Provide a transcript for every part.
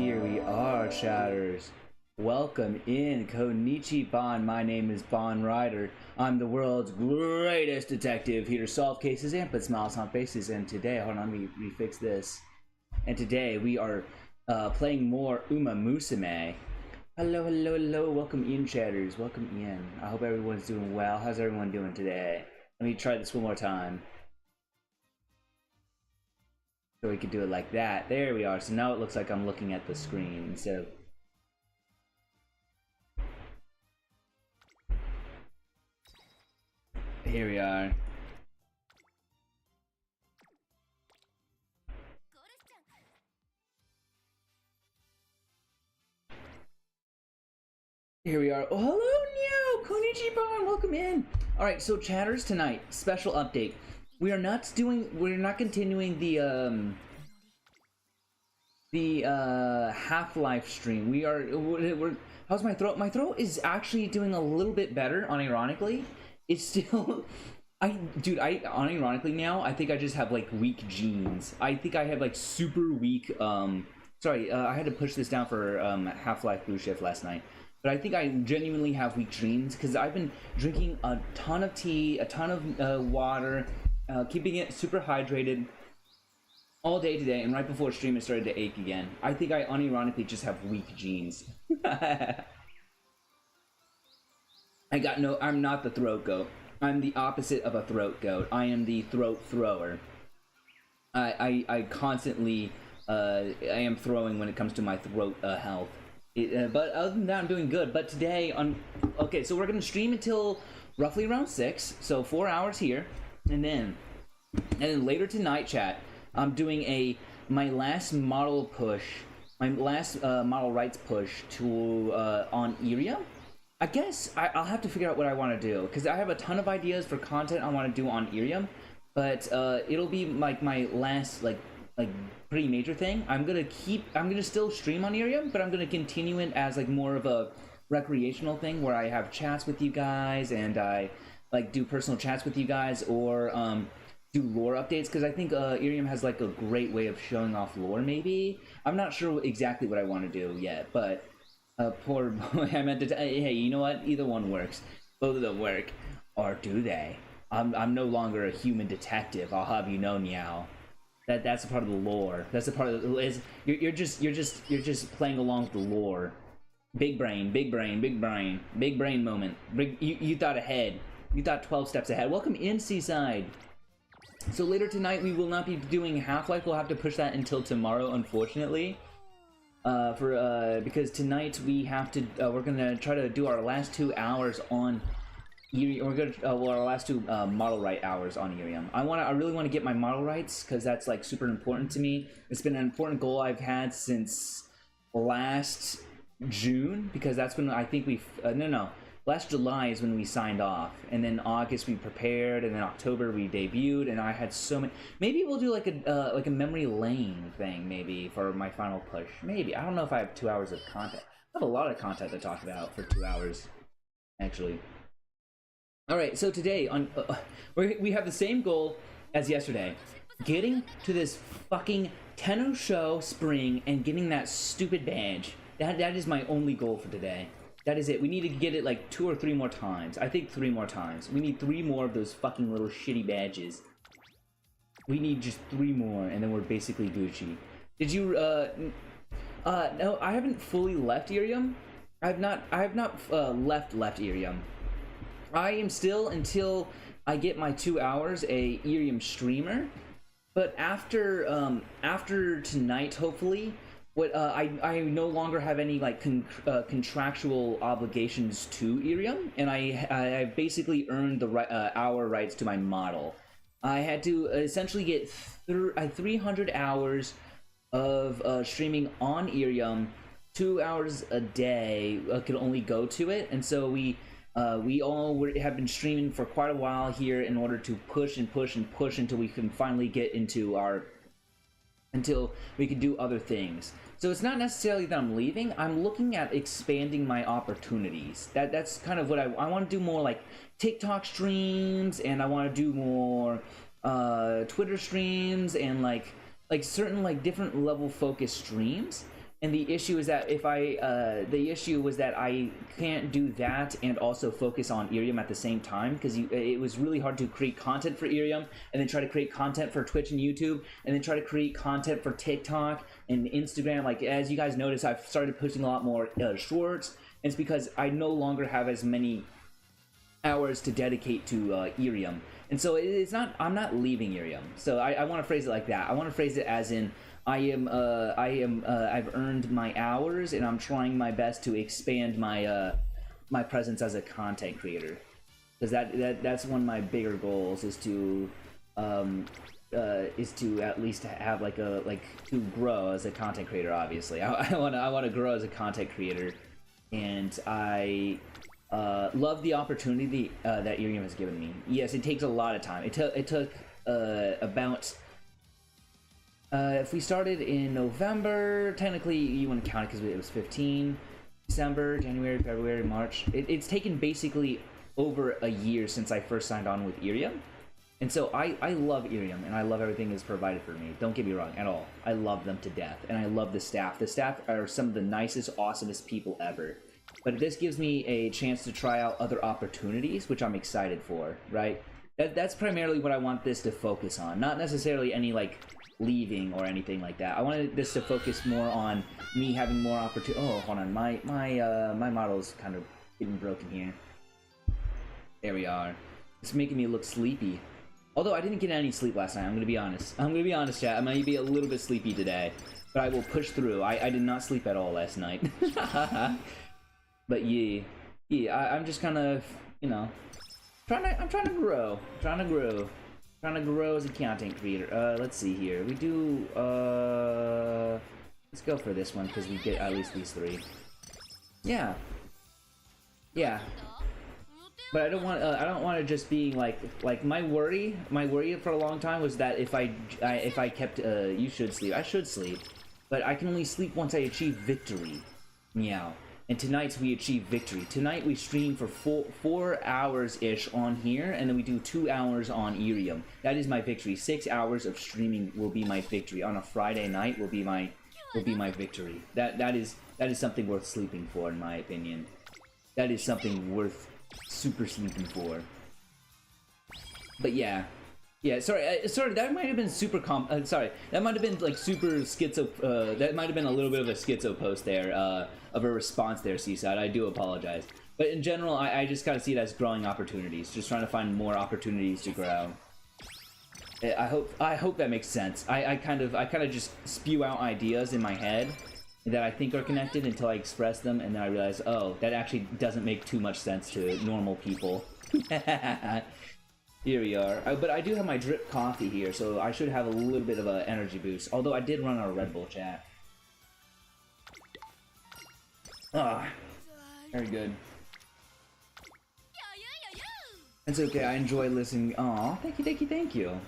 Here we are, chatters. Welcome in, Konnichiban. My name is Bon Ryder. I'm the world's greatest detective, here to solve cases and put smiles on faces. And today, hold on, let me refix this. And today we are playing more Umamusume. Hello, hello, hello. Welcome in, chatters. Welcome in. I hope everyone's doing well. How's everyone doing today? Let me try this one more time. So we could do it like that. There we are. So now it looks like I'm looking at the screen instead of... Here we are. Here we are. Oh, hello, Neo! Konnichiwa! Welcome in! Alright, so chatters tonight, special update. We're not continuing the Half-Life stream. We're how's my throat? My throat is actually doing a little bit better, unironically. It's still unironically now, I think I just have like weak genes. I think I have like super weak sorry, I had to push this down for Half-Life Blue Shift last night. But I think I genuinely have weak genes because I've been drinking a ton of tea, a ton of water, keeping it super hydrated all day today, and right before stream it started to ache again. I think I unironically just have weak genes. I'm not the throat goat. I'm the opposite of a throat goat. I am the throat thrower. I constantly I am throwing when it comes to my throat health. But other than that, I'm doing good. But today, okay, so we're gonna stream until roughly around 6, so 4 hours here, and then later tonight, chat, I'm doing my last model push, my last model rights push to on Irium. I guess I'll have to figure out what I want to do because I have a ton of ideas for content I want to do on Irium, but it'll be like my last like pretty major thing. I'm gonna still stream on Irium, but I'm gonna continue it as like more of a recreational thing where I have chats with you guys and I like do personal chats with you guys or do lore updates because I think Irium has like a great way of showing off lore. Maybe I'm not sure exactly what I want to do yet, but poor boy, I meant to hey, you know what? Either one works. Both of them work, or do they? I'm no longer a human detective. I'll have you know, meow. That's a part of the lore. That's a part of the you're just playing along with the lore. Big brain, big brain, big brain, big brain moment. You thought ahead. You thought 12 steps ahead. Welcome in, Seaside. So later tonight we will not be doing Half-Life. We'll have to push that until tomorrow, unfortunately. Because tonight we have to. We're gonna try to do our last 2 hours on. We're gonna our last 2 model right hours on Irium. I really want to get my model rights because that's like super important to me. It's been an important goal I've had since last June because that's when I think we last July is when we signed off, and then August we prepared, and then October we debuted, and I had so many. Maybe we'll do like a memory lane thing maybe for my final push. Maybe I don't know if I have 2 hours of content. I have a lot of content to talk about for 2 hours, actually. All right, so today we have the same goal as yesterday, getting to this fucking Tenno Show Spring and getting that stupid badge. That is my only goal for today. That is it. We need to get it like 2 or 3 more times. I think 3 more times. We need 3 more of those fucking little shitty badges. We need just 3 more, and then we're basically Gucci. Did you, no, I haven't fully left Irium. I have not left Irium. I am still, until I get my 2 hours, a Irium streamer. But after tonight, hopefully, I no longer have any like contractual obligations to Irium, and I basically earned the hour rights to my model. I had to essentially get 300 hours of streaming on Irium. 2 hours a day could only go to it, and so we all have been streaming for quite a while here in order to push and push and push until we can finally get into until we can do other things. So it's not necessarily that I'm leaving. I'm looking at expanding my opportunities. That's kind of what I want to do, more like TikTok streams, and I want to do more Twitter streams, and like certain like different level focused streams. And the issue is that if the issue was that I can't do that and also focus on Irium at the same time, because it was really hard to create content for Irium and then try to create content for Twitch and YouTube and then try to create content for TikTok and Instagram. Like, as you guys notice, I've started posting a lot more shorts, and it's because I no longer have as many hours to dedicate to Irium. And so it's not, I'm not leaving Irium. So I want to phrase it like that. I want to phrase it as in, I've earned my hours, and I'm trying my best to expand my my presence as a content creator, because that's one of my bigger goals, is to at least have to grow as a content creator. Obviously, I want to grow as a content creator, and I love the opportunity that Irium has given me. Yes, it takes a lot of time. It took about. If we started in November, technically you wouldn't count it because it was 15. December, January, February, March. It's taken basically over a year since I first signed on with Irium. And so I love Irium, and I love everything that's provided for me. Don't get me wrong at all. I love them to death, and I love the staff. The staff are some of the nicest, awesomest people ever. But this gives me a chance to try out other opportunities, which I'm excited for, right? That's primarily what I want this to focus on. Not necessarily any, like, leaving or anything like that. I wanted this to focus more on me having more opportunity. Oh, hold on, my model's kind of getting broken here. There we are. It's making me look sleepy. Although I didn't get any sleep last night. I'm gonna be honest. Chat. I might be a little bit sleepy today, but I will push through. I did not sleep at all last night. But yeah, I'm just kind of, you know, I'm trying to grow as a content creator. Let's see here. We do, let's go for this one, because we get at least these 3. Yeah. But I don't want to just being like my worry for a long time was that if I kept, you should sleep. I should sleep. But I can only sleep once I achieve victory. Meow. And tonight we achieve victory. Tonight we stream for 4 hours-ish on here, and then we do 2 hours on Irium. That is my victory. 6 hours of streaming will be my victory. On a Friday night will be my victory. That is something worth sleeping for, in my opinion. That is something worth super sleeping for. But yeah. Yeah, sorry, that might have been super that might have been like super schizo, that might have been a little bit of a schizo post there, of a response there, Seaside. I do apologize. But in general, I just kind of see it as growing opportunities, just trying to find more opportunities to grow. I hope that makes sense. I kind of just spew out ideas in my head that I think are connected until I express them, and then I realize, oh, that actually doesn't make too much sense to normal people. Here we are. But I do have my drip coffee here, so I should have a little bit of an energy boost. Although I did run out of Red Bull, chat. Ah, very good. It's okay, I enjoy listening. Aw, thank you.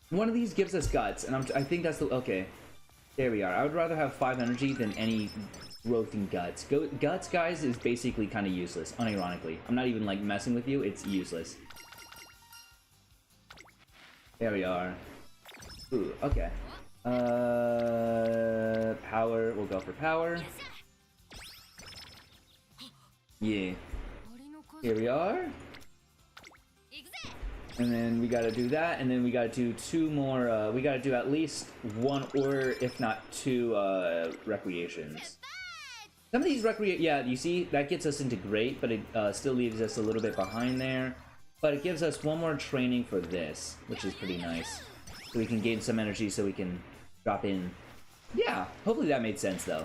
One of these gives us guts, and I think that's the... Okay, there we are. I would rather have 5 energy than any growth in guts. Guts, guys, is basically kind of useless, unironically. I'm not even, like, messing with you. It's useless. There we are. Ooh, okay. Power. We'll go for power. Yeah. Here we are. And then we gotta do that, and then we gotta do 2 more, we gotta do at least 1 or, if not 2, recreations. Some of these yeah, you see, that gets us into great, but it still leaves us a little bit behind there. But it gives us 1 more training for this, which is pretty nice. So we can gain some energy so we can drop in. Yeah, hopefully that made sense, though.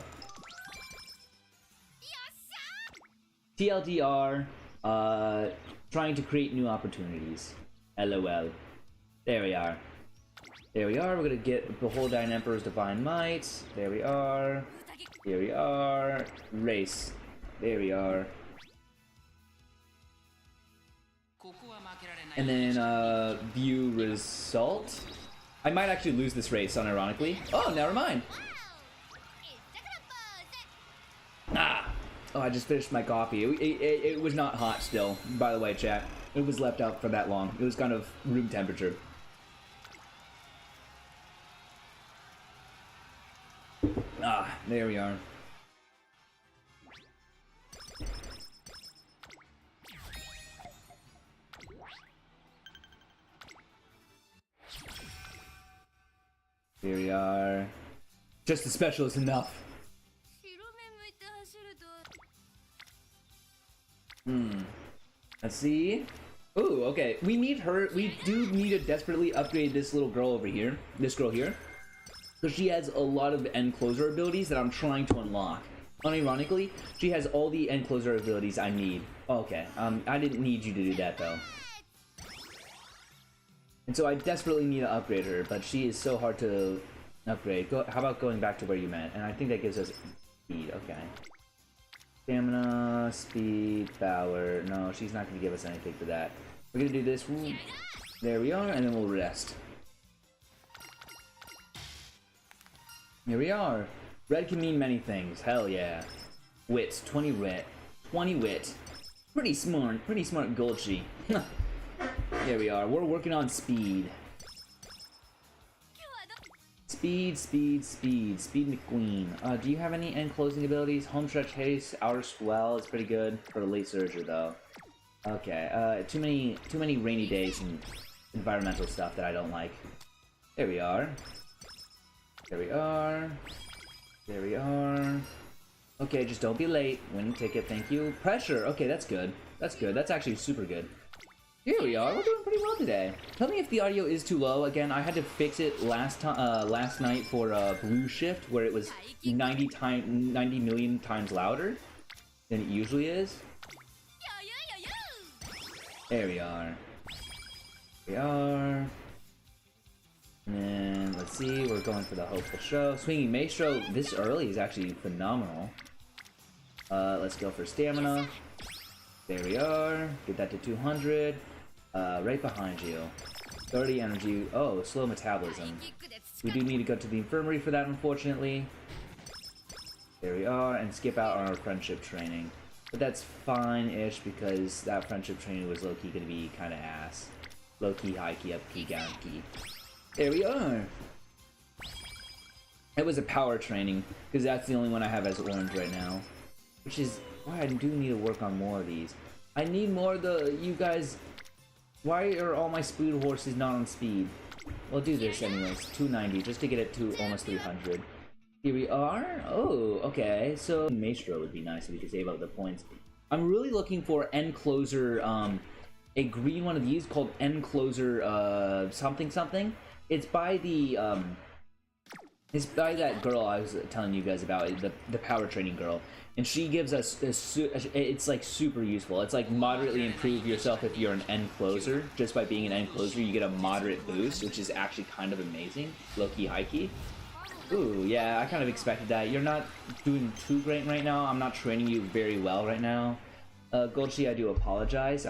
TLDR, trying to create new opportunities. LOL. There we are. There we are. We're gonna get Behold Thine Emperor's Divine Might. There we are. Here we are. Race. There we are. And then, view result. I might actually lose this race, unironically. Oh, never mind. Ah! Oh, I just finished my coffee. It was not hot still, by the way, chat. It was left out for that long. It was kind of room temperature. Ah. There we are. Here we are. Just the special is enough. Let's see. Ooh, okay. We need her. We do need to desperately upgrade this little girl over here. This girl here. Because she has a lot of end closer abilities that I'm trying to unlock. Unironically, she has all the end closer abilities I need. Okay. I didn't need you to do that though. And so I desperately need to upgrade her, but she is so hard to upgrade. How about going back to where you met? And I think that gives us speed. Okay. Stamina, speed, power. No, she's not going to give us anything for that. We're going to do this. Ooh. There we are, and then we'll rest. Here we are. Red can mean many things. Hell yeah. Wits, 20 wit. 20 wit. Pretty smart Gulchi. There we are. We're working on speed. Speed McQueen. Do you have any end closing abilities? Home stretch haste, outer swell is pretty good for a late surger though. Okay, too many rainy days and environmental stuff that I don't like. There we are. There we are. There we are. Okay, just don't be late. Winning ticket, thank you. Pressure. Okay, that's good. That's good. That's actually super good. Here we are. We're doing pretty well today. Tell me if the audio is too low. Again, I had to fix it last night for Blue Shift, where it was 90 million times louder than it usually is. There we are. There we are. And then let's see. We're going for the hopeful show. Swinging Maestro this early is actually phenomenal. Let's go for stamina. There we are. Get that to 200. Right behind you. 30 energy. Oh, slow metabolism. We do need to go to the infirmary for that, unfortunately. There we are, and skip out on our friendship training. But that's fine-ish, because that friendship training was low-key gonna be kinda ass. Low-key, high-key, up-key, down-key. There we are! It was a power training, because that's the only one I have as orange right now. Which is why I do need to work on more of these. I need more of the... You guys... Why are all my speed horses not on speed? We'll do this anyways. 290, just to get it to almost 300. Here we are. Oh, okay. So Maestro would be nice if we could save up the points. I'm really looking for end closer, a green one of these called end closer, something something. It's by the, it's by that girl I was telling you guys about, the power training girl. And she gives us it's like super useful. It's like moderately improve yourself if you're an end closer. Just by being an end closer, you get a moderate boost, which is actually kind of amazing. Low-key, high-key. Ooh, yeah, I kind of expected that. You're not doing too great right now. I'm not training you very well right now. Golchi, I do apologize.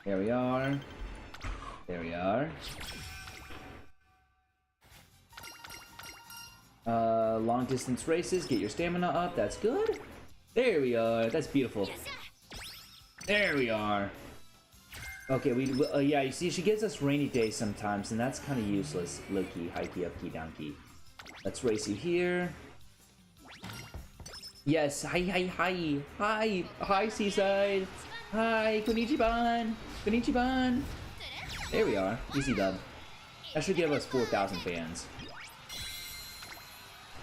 There we are. There we are. Long distance races, get your stamina up, that's good. There we are, that's beautiful. There we are. Okay, yeah, you see, she gives us rainy days sometimes, and that's kind of useless. Low key, high key, up key, down key. Let's race you here. Yes, hi, Seaside. Hi, konnichiban, konnichiban. There we are, easy dub. That should give us 4,000 fans.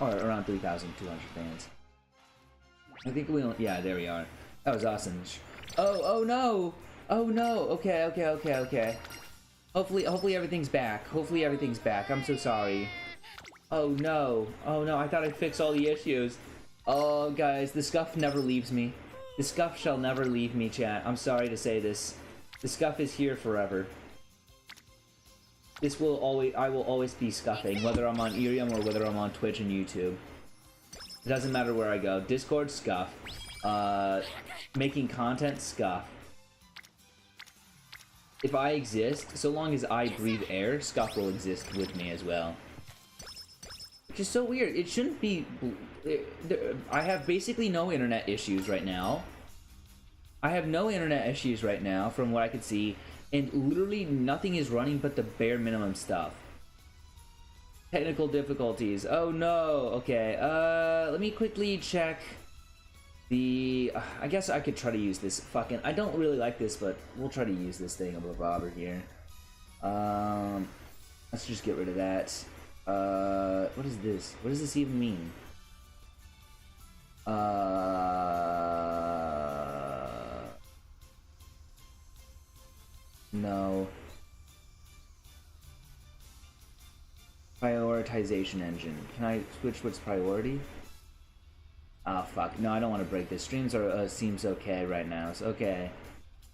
Or around 3,200 fans. I think we'll... Yeah, there we are. That was awesome. Oh no! Oh no! Okay. Hopefully everything's back. Hopefully everything's back. I'm so sorry. Oh no. I thought I'd fix all the issues. Oh, guys, the scuff never leaves me. The scuff shall never leave me, chat. I'm sorry to say this. The scuff is here forever. This will always, I will always be scuffing, whether I'm on Irium or whether I'm on Twitch and YouTube. It doesn't matter where I go. Discord, scuff. Making content, scuff. If I exist, so long as I breathe air, scuff will exist with me as well. Which is so weird. It shouldn't be... I have basically no internet issues right now. I have no internet issues right now, from what I could see. And literally nothing is running but the bare minimum stuff. Technical difficulties. Oh no. Okay. Let me quickly check the. I guess I could try to use this fucking. I don't really like this, but we'll try to use this thing of a bobber here. Let's just get rid of that. What is this? What does this even mean? No. Prioritization engine. Can I switch what's priority? Oh fuck. No, I don't want to break this. Streams are seems okay right now. So okay.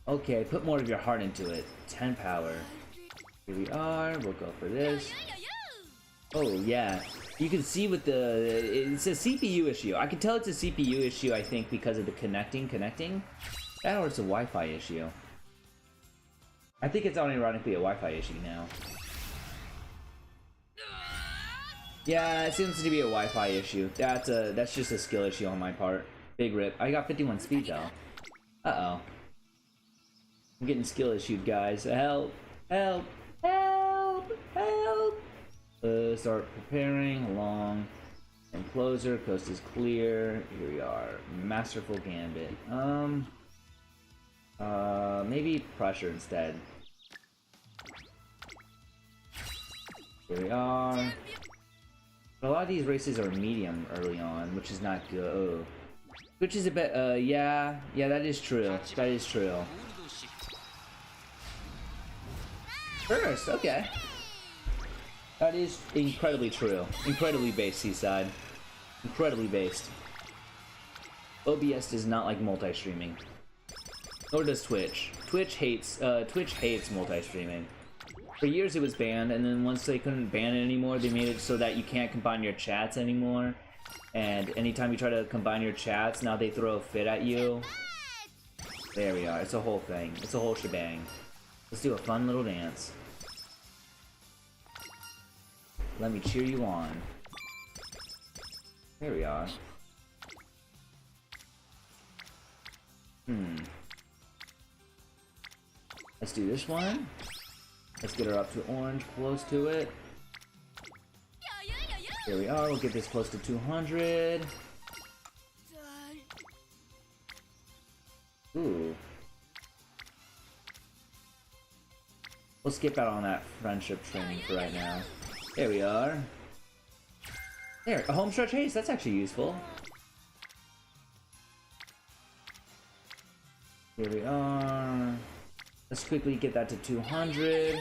Okay, put more of your heart into it. 10 power. Here we are. We'll go for this. Oh yeah. You can see with the it's a CPU issue. I can tell it's a CPU issue, I think, because of the connecting. That or it's a Wi-Fi issue. I think it's unironically a Wi-Fi issue now. Yeah, it seems to be a Wi-Fi issue. That's just a skill issue on my part. Big rip. I got 51 speed though. Uh-oh. I'm getting skill issued, guys. Help! Help! Help! Help! Start preparing along. And closer. Coast is clear. Here we are. Masterful Gambit. Maybe pressure instead. Here we are. But a lot of these races are medium early on, which is not good. Oh. Which is a bit, yeah, that is true. That is true. First, okay. That is incredibly true. Incredibly based, Seaside. Incredibly based. OBS does not like multi-streaming. Nor does Twitch. Twitch hates multi-streaming. For years it was banned, and then once they couldn't ban it anymore, they made it so that you can't combine your chats anymore. And anytime you try to combine your chats, now they throw a fit at you. There we are. It's a whole thing. It's a whole shebang. Let's do a fun little dance. Let me cheer you on. There we are. Let's do this one. Let's get her up to orange, close to it. Here we are, we'll get this close to 200. Ooh. We'll skip out on that friendship training for right now. There we are. There, a home stretch haste, that's actually useful. Here we are. Let's quickly get that to 200.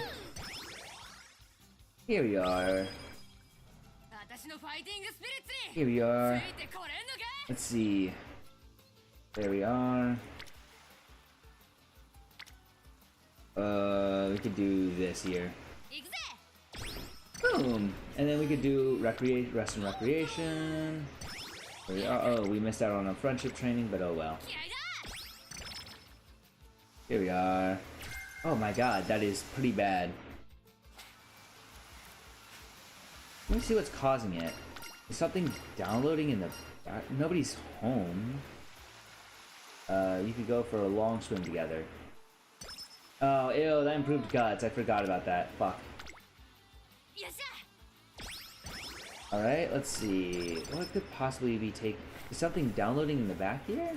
Here we are. Here we are. Let's see. There we are. We could do this here. Boom! And then we could do rest and recreation. There we are. Oh, we missed out on a friendship training, but oh well. Here we are. Oh my god, that is pretty bad. Let me see what's causing it. Is something downloading in the back? Nobody's home. You could go for a long swim together. Oh, ew, that improved guts. I forgot about that. Fuck. Alright, let's see. What could possibly be is something downloading in the back here?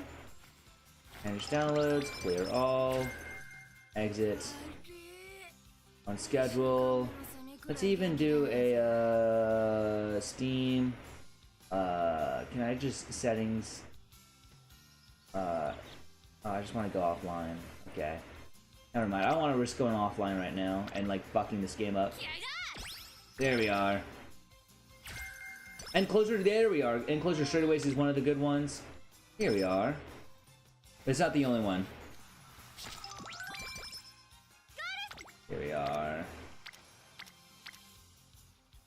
Manage downloads, clear all. Exit. On schedule. Let's even do a Steam. Can I just settings? Oh, I just want to go offline. Okay. Never mind. I don't want to risk going offline right now and like fucking this game up. There we are. Enclosure, there we are. Enclosure straightaways is one of the good ones. Here we are. But it's not the only one. Here we are.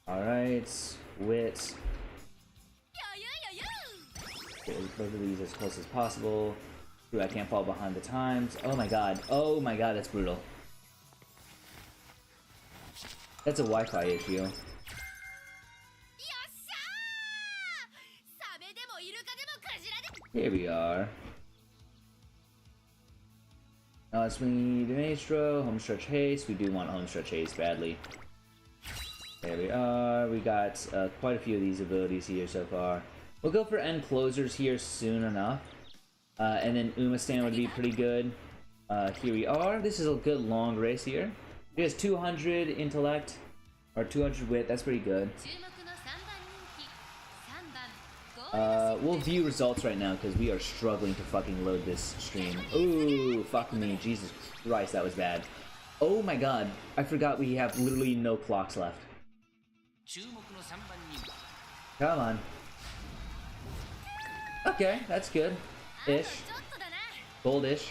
Alright, wit. Get both of these as close as possible. Ooh, I can't fall behind the times. Oh my god. Oh my god, that's brutal. That's a Wi-Fi issue. Here we are. Now let's swing the maestro, home stretch haste. We do want home stretch haste badly. There we are. We got quite a few of these abilities here so far. We'll go for end closers here soon enough. And then Umamusume would be pretty good. Here we are. This is a good long race here. He has 200 intellect, or 200 wit. That's pretty good. We'll view results right now because we are struggling to fucking load this stream. Ooh, fuck me. Jesus Christ, that was bad. Oh my god. I forgot we have literally no clocks left. Come on. Okay, that's good. Ish. Goldish.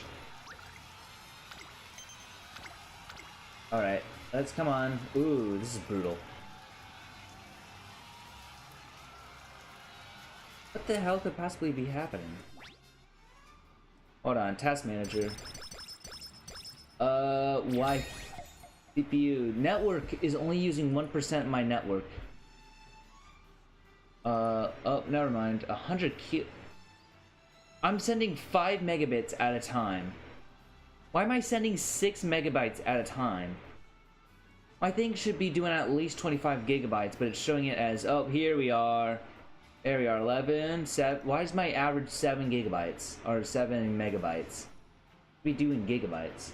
Alright, let's come on. Ooh, this is brutal. What the hell could possibly be happening? Hold on, task manager. Why? CPU. Network is only using 1% of my network. Oh, never mind. 100 Q. I'm sending 5 megabits at a time. Why am I sending 6 megabytes at a time? My thing should be doing at least 25 gigabytes, but it's showing it as, oh, here we are. There we are, 11, 7. Why is my average 7 gigabytes? Or 7 megabytes? Be doing gigabytes.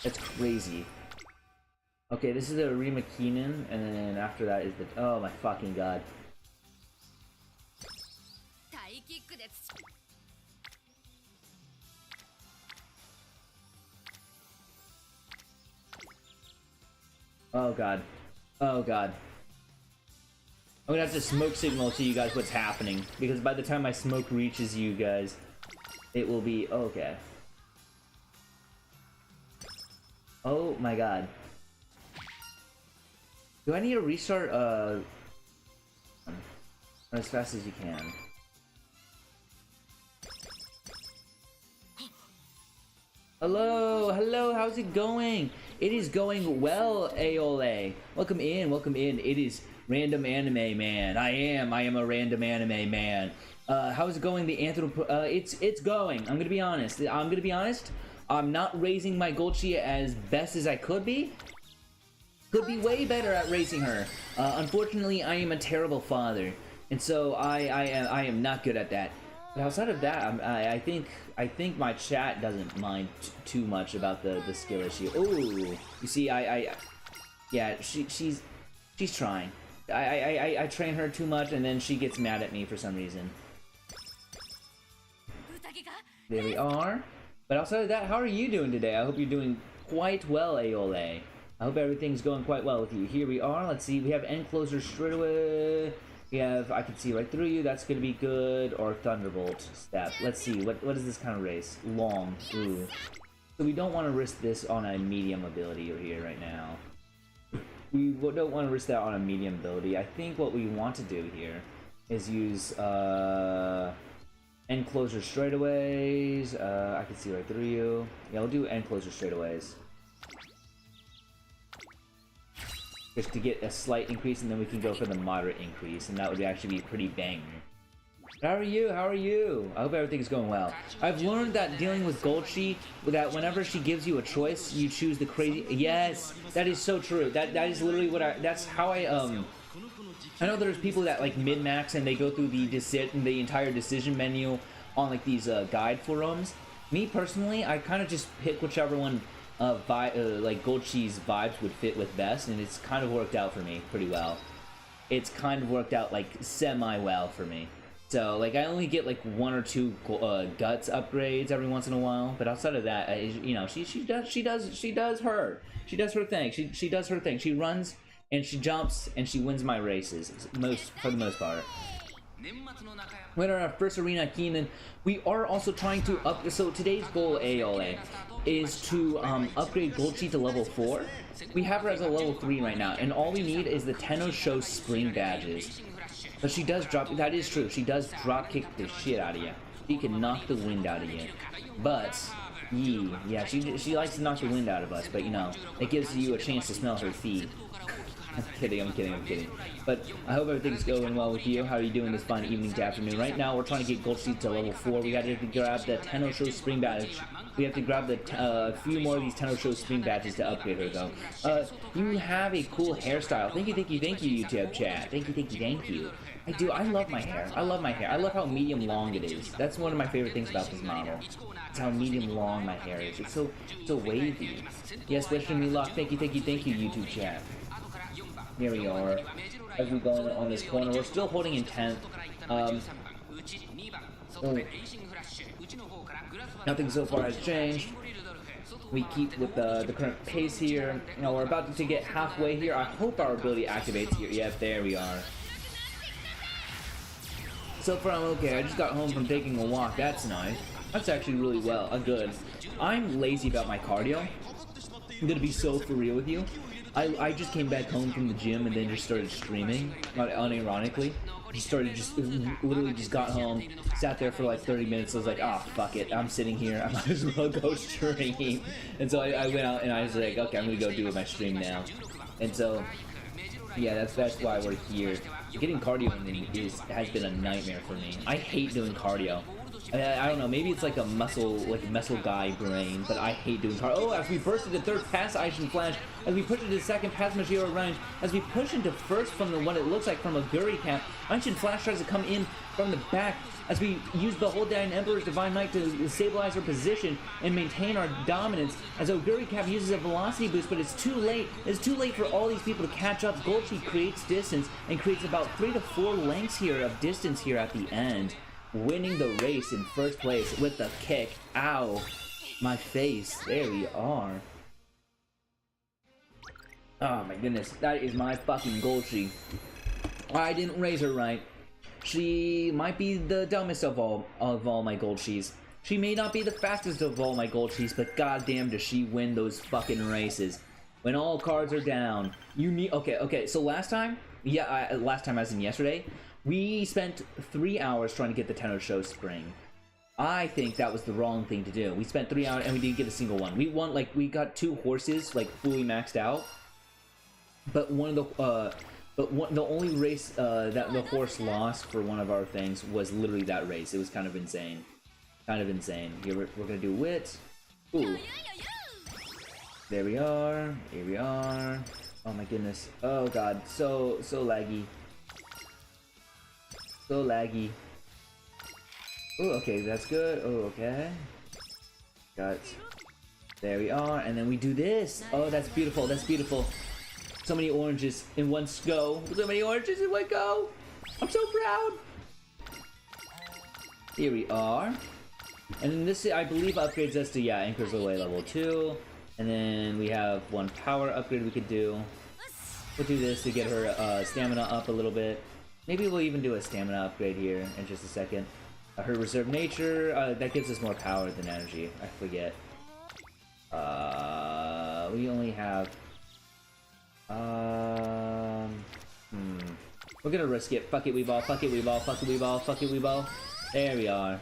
That's crazy. Okay, this is the Arima Keenan, and then after that is the... Oh my fucking god. Oh god. Oh god. I'm gonna have to smoke signal to you guys what's happening, because by the time my smoke reaches you guys, it will be... Okay. Oh my god. Do I need to restart, as fast as you can? Hello, hello, how's it going? It is going well, Aole. Welcome in, welcome in. It is Random Anime Man. I am a Random Anime Man. How's it going? The it's going. I'm gonna be honest. I'm not raising my Golchi as best as I could be. Could be way better at raising her. Unfortunately, I am a terrible father, and so I am not good at that. But outside of that, I think my chat doesn't mind too much about the skill issue. Ooh, you see, yeah, she's trying. I train her too much, and then she gets mad at me for some reason. There we are. But outside of that, how are you doing today? I hope you're doing quite well, Aole. I hope everything's going quite well with you. Here we are. Let's see. We have end closer straight away. We have I can see right through you. That's gonna be good. Or Thunderbolt step. Let's see. What is this kind of race? Long. Ooh. So we don't want to risk this on a medium ability here right now. We don't want to risk that on a medium ability. I think what we want to do here is use end closer straightaways. I can see right through you. Yeah, we'll do end closer straightaways. Just to get a slight increase, and then we can go for the moderate increase, and that would actually be pretty banger. How are you? How are you? I hope everything's going well. I've learned that dealing with Golchi, that whenever she gives you a choice, you choose the crazy... Yes! That is so true. That is literally what that's how I know there's people that like min-max and they go through the entire decision menu on like these guide forums. Me personally, I kind of just pick whichever one like Golchi's vibes would fit with best, and it's kind of worked out for me pretty well. It's kind of worked out like semi-well for me. So like I only get like 1 or 2 guts upgrades every once in a while, but outside of that, you know, she does her thing. She does her thing. She runs and she jumps and she wins my races for the most part. We're in our first arena, Keenan. We are also trying to so today's goal, Aole, is to upgrade Golchi to level 4. We have her as a level 3 right now, and all we need is the Tenno Show Spring badges. But she does drop, that is true, she does drop kick the shit out of you. She can knock the wind out of you. But, yeah, she likes to knock the wind out of us, but you know, it gives you a chance to smell her feet. I'm kidding, I'm kidding, I'm kidding. But I hope everything's going well with you. How are you doing this fine evening to afternoon? Right now, we're trying to get Gold Seed to level 4. We gotta grab the Tenno Show Spring Badge. We have to grab the few more of these Tenno Show Spring Badges to upgrade her, though. You have a cool hairstyle. Thank you, thank you, thank you, YouTube chat. Thank you, thank you, thank you. I do. I love my hair. I love my hair. I love how medium long it is. That's one of my favorite things about this model. It's how medium long my hair is. It's so wavy. Yes, wish me luck. Thank you, thank you, thank you, YouTube chat. Here we are. As we go on this corner, we're still holding in 10th. Nothing so far has changed. We keep with the current pace here. You know, we're about to get halfway here. I hope our ability activates here. Yep, there we are. So far I'm okay. I just got home from taking a walk. That's nice. That's actually really good. I'm lazy about my cardio. I'm gonna be so for real with you. I just came back home from the gym and then just started streaming, unironically. Literally just got home, sat there for like 30 minutes. I was like, ah, oh, fuck it. I'm sitting here. I might as well go stream. And so I went out and I was like, okay, I'm gonna go do my stream now. And so, yeah, that's why we're here. Getting cardio has been a nightmare for me. I hate doing cardio. I don't know, maybe it's like a muscle guy brain, but I hate doing cardio. Oh, as we burst into third past Aishin Flash, as we push into second past Majiro range, as we push into first from what it looks like from a Guri cap, Aishin Flash tries to come in from the back, as we use the Hold Down Emperor's Divine Knight to stabilize our position and maintain our dominance, as Oguri Cap uses a velocity boost, but it's too late. It's too late for all these people to catch up. Golchi creates distance and creates about 3 to 4 lengths here of distance here at the end, winning the race in first place with the kick. Ow, my face. There we are. Oh my goodness, that is my fucking Golchi. I didn't raise her right. She might be the dumbest of all my Golchis. She may not be the fastest of all my Golchis, but goddamn does she win those fucking races. When all cards are down, you need... Okay, so last time, last time as in yesterday, we spent 3 hours trying to get the Tenno Show Spring. I think that was the wrong thing to do. We spent 3 hours and we didn't get a single one. We won, like, we got 2 horses, like, fully maxed out. But one of the, the only race that the horse lost for one of our things was literally that race. It was kind of insane. Here we're gonna do wit. Ooh. There we are. Here we are. Oh my goodness. Oh god. So laggy. So laggy. Oh, okay, that's good. Oh, okay. Got. There we are, and then we do this. Oh, that's beautiful. That's beautiful. So many oranges in one go. So many oranges in one go. I'm so proud. Here we are. And then this, I believe, upgrades us to, yeah, Anchor's Away level 2. And then we have one power upgrade we could do. We'll do this to get her stamina up a little bit. Maybe we'll even do a stamina upgrade here in just a second. Her Reserve Nature, that gives us more power than energy. I forget. We only have... We're gonna risk it. Fuck it, we ball. Fuck it, we ball. Fuck it, we ball. Fuck it, we ball. There we are.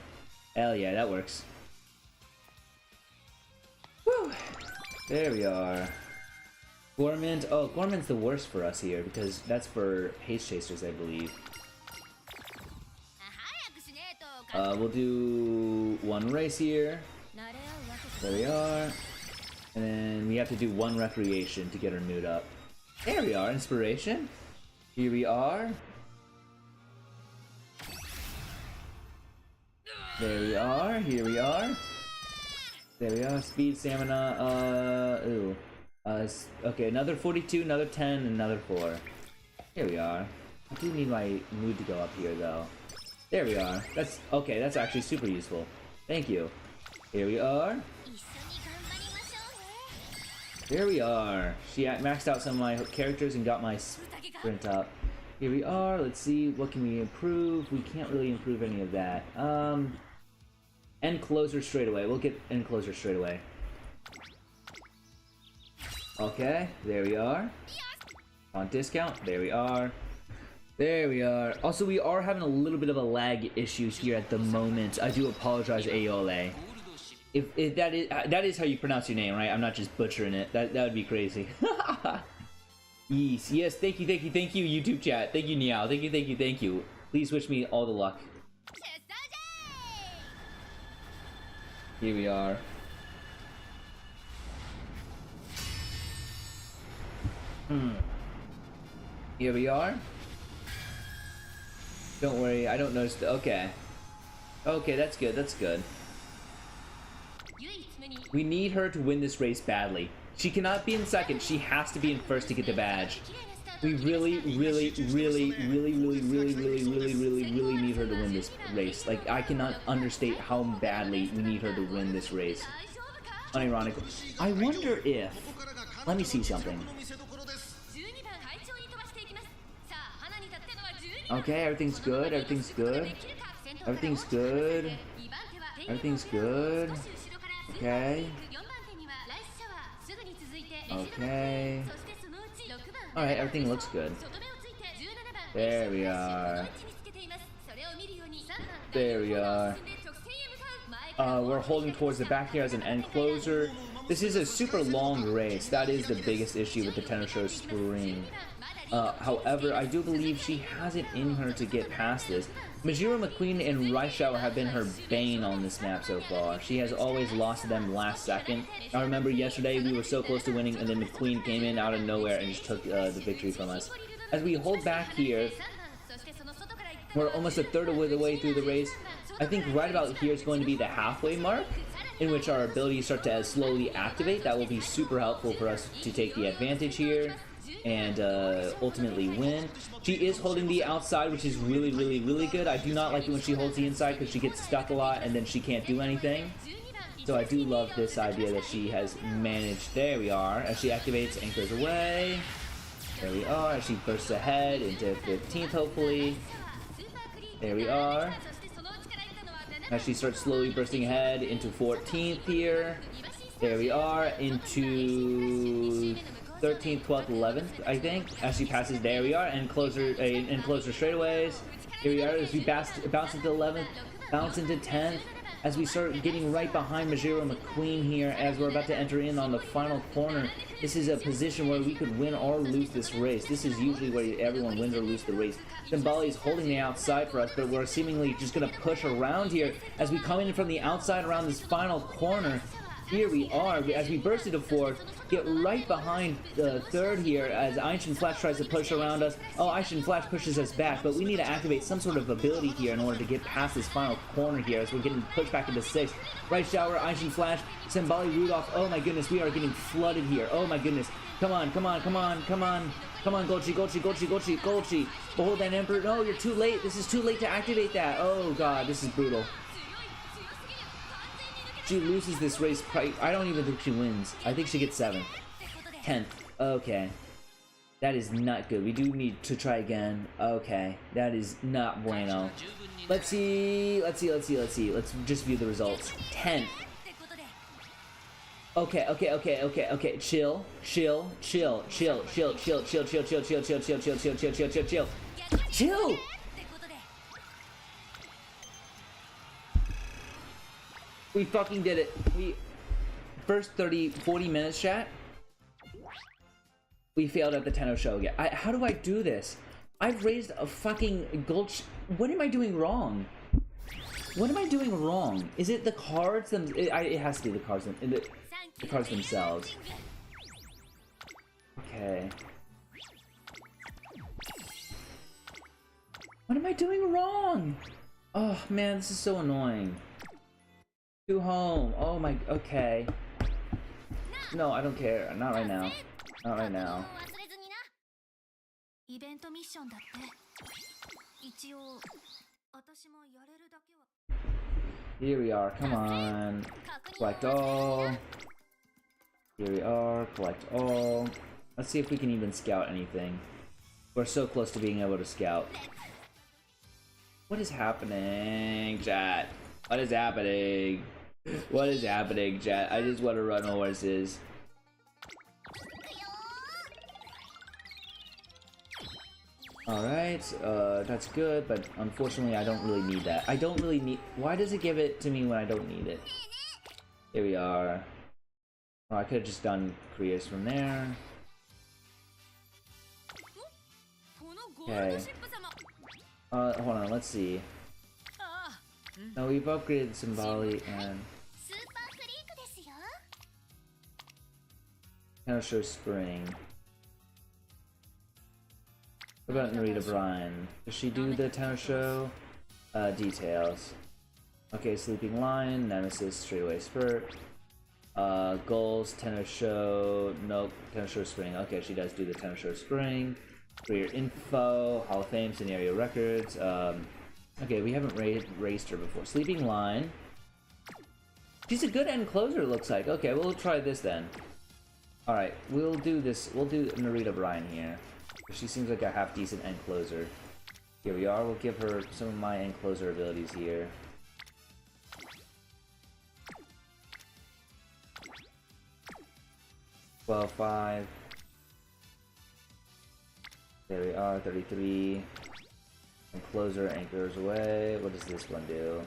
Hell yeah, that works. Woo! There we are. Gormand. Oh, Gormand's the worst for us here because that's for Haste Chasers, I believe. We'll do one race here. There we are. And then we have to do one recreation to get her mood up. There we are, inspiration. Here we are. There we are, here we are. There we are, speed, stamina, ooh. Okay, another 42, another 10, and another 4. Here we are. I do need my mood to go up here, though. There we are. That's, okay, that's actually super useful. Thank you. Here we are. There we are. She maxed out some of my characters and got my sprint up. Here we are. Let's see. What can we improve? We can't really improve any of that. End closer straight away. We'll get end closer straight away. Okay. There we are. On discount. There we are. There we are. Also, we are having a little bit of a lag issues here at the moment. I do apologize, Aole. If that is how you pronounce your name, right? I'm not just butchering it. That would be crazy. Yes, yes, thank you, YouTube chat. Thank you, Niao. Thank you. Please wish me all the luck. Here we are. Here we are. Don't worry, I don't notice the— okay. Okay, that's good, that's good. We need her to win this race badly. She cannot be in second, she has to be in first to get the badge. We really need her to win this race. Like, I cannot understate how badly we need her to win this race. Unironical. I wonder if— let me see something. Okay, everything's good, everything's good. Everything's good. Everything's good. Okay. Okay. Alright, everything looks good. There we are. There we are. We're holding towards the back here as an end closer. This is a super long race. That is the biggest issue with the Tennis Show Spring. However, I do believe she has it in her to get past this. Majiro McQueen and Rice Shower have been her bane on this map so far. She has always lost to them last second. I remember yesterday we were so close to winning, and then McQueen came in out of nowhere and just took the victory from us. As we hold back here, we're almost a third of the way through the race. I think right about here is going to be the halfway mark, in which our abilities start to slowly activate. That will be super helpful for us to take the advantage here and ultimately win. She is holding the outside, which is really good. I do not like it when she holds the inside because she gets stuck a lot and then she can't do anything. So I do love this idea that she has managed. There we are. As she activates, anchors away. There we are. As she bursts ahead into 15th, hopefully. There we are. As she starts slowly bursting ahead into 14th here. There we are. Into 13th, 12th, 11th, I think. As she passes, there we are, and closer straightaways. Here we are as we bounce into 11th, bounce into 10th. As we start getting right behind Majiro McQueen here, as we're about to enter in on the final corner. This is a position where we could win or lose this race. This is usually where everyone wins or loses the race. Simbali is holding the outside for us, but we're seemingly just going to push around here as we come in from the outside around this final corner. Here we are, as we burst into fourth, get right behind the third here as Aishin Flash tries to push around us. Oh, Aishin Flash pushes us back, but we need to activate some sort of ability here in order to get past this final corner here as we're getting pushed back into sixth. Right Shower, Aishin Flash, Simbali Rudolph. Oh my goodness, we are getting flooded here. Oh my goodness. Come on. Come on, Gochi. Behold that Emperor. No, you're too late. This is too late to activate that. Oh god, this is brutal. She loses this race. I don't even think she wins. I think she gets 7th. 10th. Okay. That is not good. We do need to try again. Okay. That is not bueno. Let's see. Let's just view the results. 10th. Okay. Chill. We fucking did it. We first 40 minutes, chat. We failed at the Tenno show again. How do I do this? I've raised a fucking gulch. What am I doing wrong? What am I doing wrong? Is it the cards? It has to be the cards. The cards themselves. Okay. What am I doing wrong? Oh man, this is so annoying. To home. Oh my. Okay. No, I don't care. Not right now. Not right now. Here we are. Come on. Collect all. Here we are. Collect all. Let's see if we can even scout anything. We're so close to being able to scout. What is happening, chat? What is happening? What is happening, chat? I just want to run horses. Alright, that's good, but unfortunately I don't really need that. I don't really need— why does it give it to me when I don't need it? Here we are. Oh, I could have just done careers from there. Okay. Hold on, let's see. Now we've upgraded Symboli and Tenno Spring. What about Narita Brine? Does she do the Tenno details? Okay, Sleeping Lion, Nemesis, Straightaway Spurt. Goals, Tenno, nope, Tenno Spring. Okay, she does do the Tenno Spring. Career info, Hall of Fame, Scenario Records. Okay, we haven't raced her before. Sleeping Line. She's a good end closer, it looks like. Okay, we'll try this then. Alright, we'll do this. We'll do Narita Brine here. She seems like a half-decent end closer. Here we are. We'll give her some of my end closer abilities here. Well, 5. There we are, 33. And closer anchors away. What does this one do?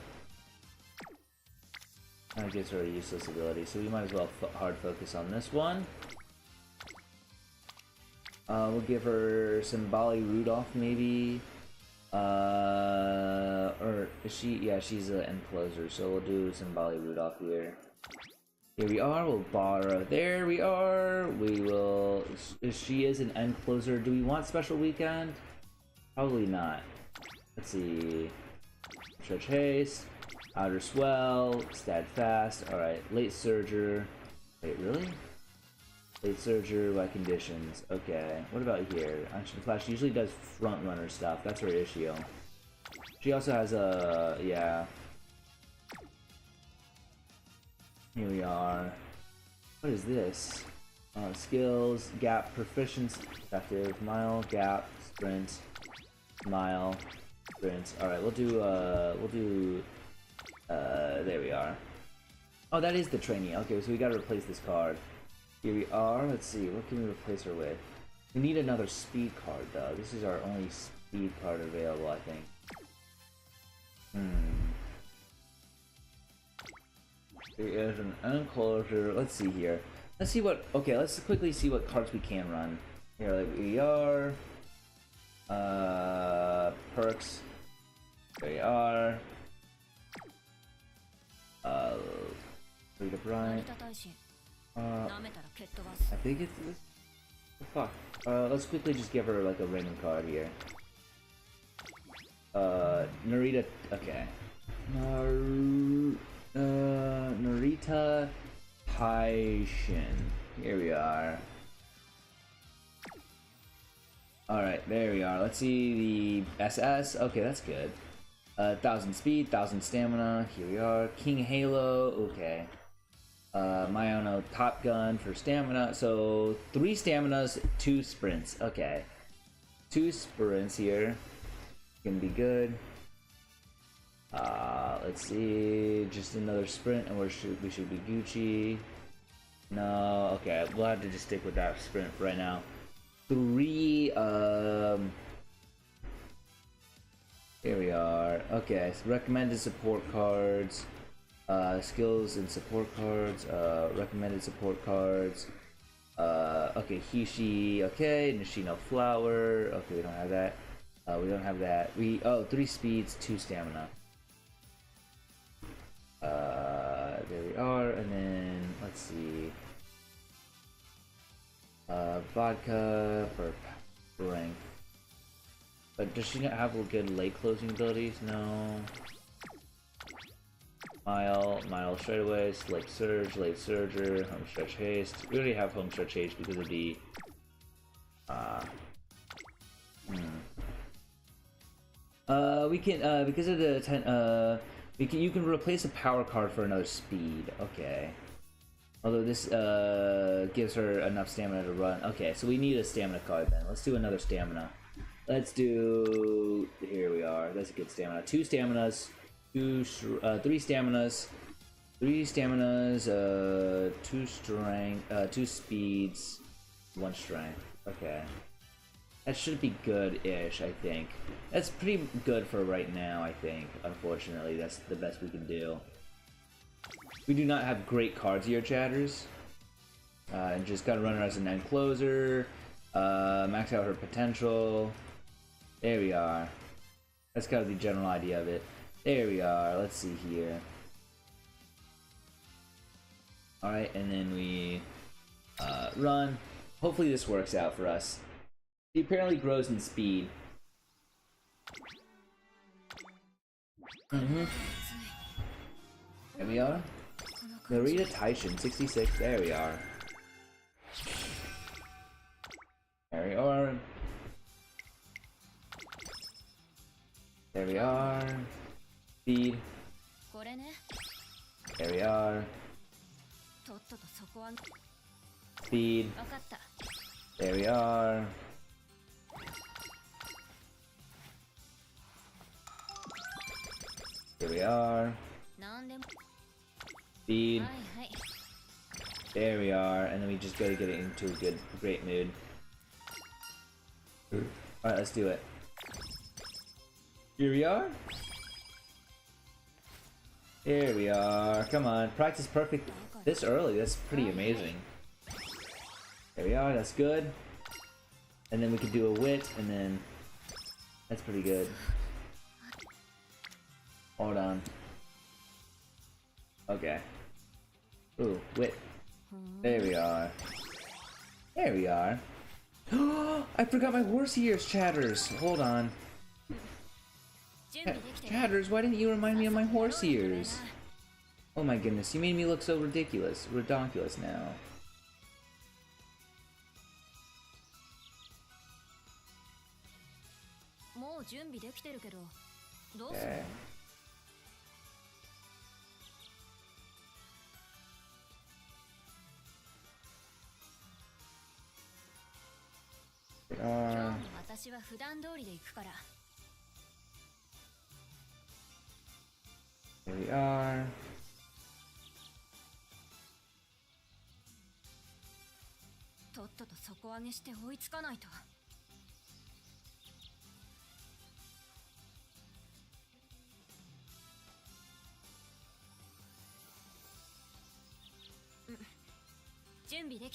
Kind of gives her a useless ability, so we might as well hard focus on this one. We'll give her Symboli Rudolph, maybe. Or is she? Yeah, she's an end closer, so we'll do Symboli Rudolph here. Here we are, we'll borrow. There we are. We will. She is an end closer. Do we want Special Weekend? Probably not. Let's see. Stretch Haste, Outer Swell, Steadfast. Alright, Late Surger. Wait, really? Late Surger by conditions. Okay, what about here? Ancient Flash usually does front runner stuff. That's her issue. She also has a. Yeah. Here we are. What is this? Skills, gap, proficiency, effective, mile, gap, sprint, mile, sprint. Alright, we'll do, there we are. Oh, that is the trainee. Okay, so we gotta replace this card. Here we are. Let's see, what can we replace her with? We need another speed card, though. This is our only speed card available, I think. There is an enclosure. Let's see here. Let's see what. Okay, let's quickly see what cards we can run. Here, like we are. Perks. There we are. Rita Bryant. I think it's this. Fuck. Let's quickly just give her like a random card here. Narita. Okay. Narita Taishin. Here we are. Alright, there we are. Let's see the SS. Okay, that's good. 1000 speed, 1000 stamina. Here we are. King Halo. Okay. Mayono Top Gun for stamina. So 3 staminas, 2 sprints. Okay. 2 sprints here. Can be good. Let's see, just another sprint and we should be Gucci. No, okay, we'll have to just stick with that sprint for right now. 3, here we are. Okay, so recommended support cards, skills and support cards, recommended support cards. Okay, Hishi, okay, Nishino Flower, okay, we don't have that. We don't have that. 3 speeds, 2 stamina. There we are, and then let's see. Vodka for strength. But does she not have good late closing abilities? No. Mile straightaway, late surge, late surger, home stretch haste. We already have home stretch haste because of the we can because of the you can replace a power card for another speed. Okay. Although this gives her enough stamina to run. Okay, so we need a stamina card then. Let's do another stamina. Let's do. Here we are. That's a good stamina. 2 staminas. 3 staminas. 3 staminas. 2 strength. 2 speeds. 1 strength. Okay. That should be good-ish, I think. That's pretty good for right now, I think. Unfortunately, that's the best we can do. We do not have great cards here, chatters. And just gotta run her as an end closer. Max out her potential. There we are. That's kind of the general idea of it. There we are. Let's see here. Alright, and then we run. Hopefully this works out for us. He apparently grows in speed. There we are. Narita Taishin, 66. There we are. There we are. There we are. Speed. There we are. Speed. There we are. Here we are. Speed. There we are, and then we just gotta get it into a great mood. Alright, let's do it. Here we are. Here we are. Come on, practice perfect this early. That's pretty amazing. There we are, that's good. And then we could do a wit, and then that's pretty good. Hold on. Okay. Ooh, wit. There we are. There we are. I forgot my horse ears, Chatters. Hold on. Chatters, why didn't you remind me of my horse ears? Oh my goodness, you made me look so ridiculous. Redonkulous now. Okay. Here we are.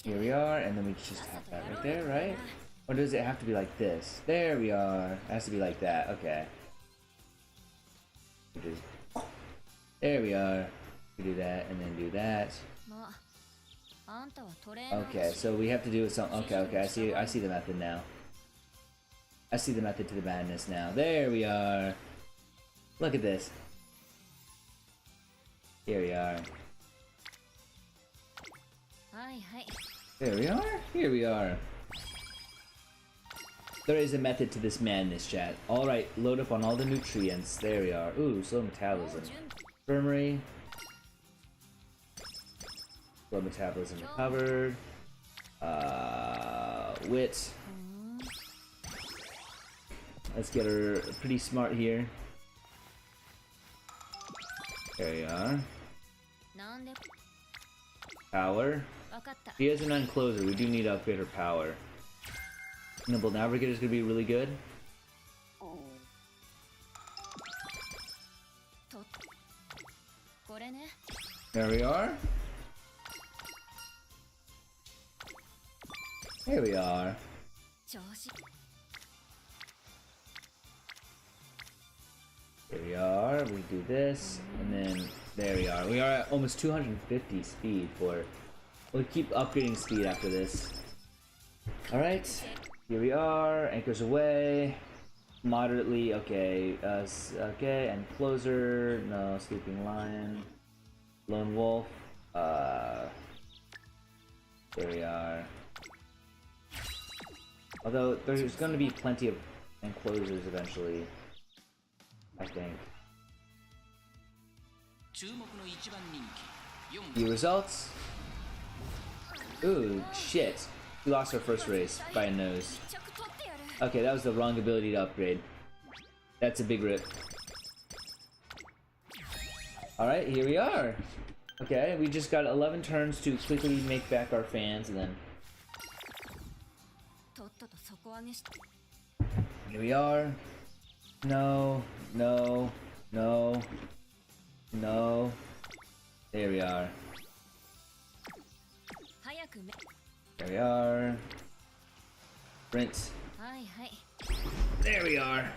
Here we are, and then we just have that right there, right? Or does it have to be like this? There we are. It has to be like that. Okay. There we are. We do that, and then do that. Okay, so we have to do something. Okay, I see the method now. I see the method to the madness now. There we are. Look at this. Here we are. There we are. Here we are. There is a method to this madness, chat. Alright, load up on all the nutrients. There we are. Ooh, slow metabolism. Infirmary. Slow metabolism recovered. Wit. Let's get her pretty smart here. There we are. Power. She has an uncloser. We do need to upgrade her power. Nimble Navigator is going to be really good. There we are. Here we are. Here we are. We do this, and then there we are. We are at almost 250 speed for. We'll keep upgrading speed after this. All right. Here we are, anchors away, moderately, okay, okay, and closer, no, sleeping lion, lone wolf, there we are. Although, there's gonna be plenty of enclosures eventually, I think. The results? Ooh, shit. We lost our first race by a nose. Okay, that was the wrong ability to upgrade. That's a big rip. Alright, here we are. Okay, we just got 11 turns to quickly make back our fans, and then... Here we are. No, no, no, no. There we are. There we are. Sprint. There we are.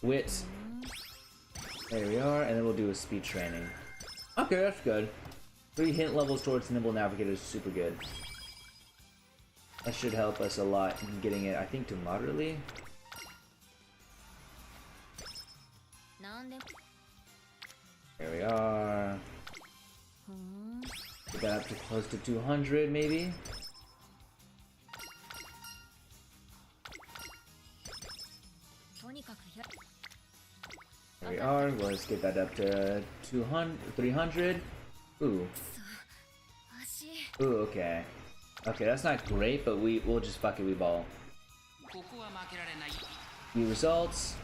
Wit. There we are, and then we'll do a speed training. Okay, that's good. 3 hint levels towards Nimble Navigator is super good. That should help us a lot in getting it, I think, to moderately. There we are. Get that up to close to 200, maybe. There we are. Let's get that up to 200, 300. Ooh. Ooh, okay. Okay, that's not great, but we'll just fuck it, we ball. New results.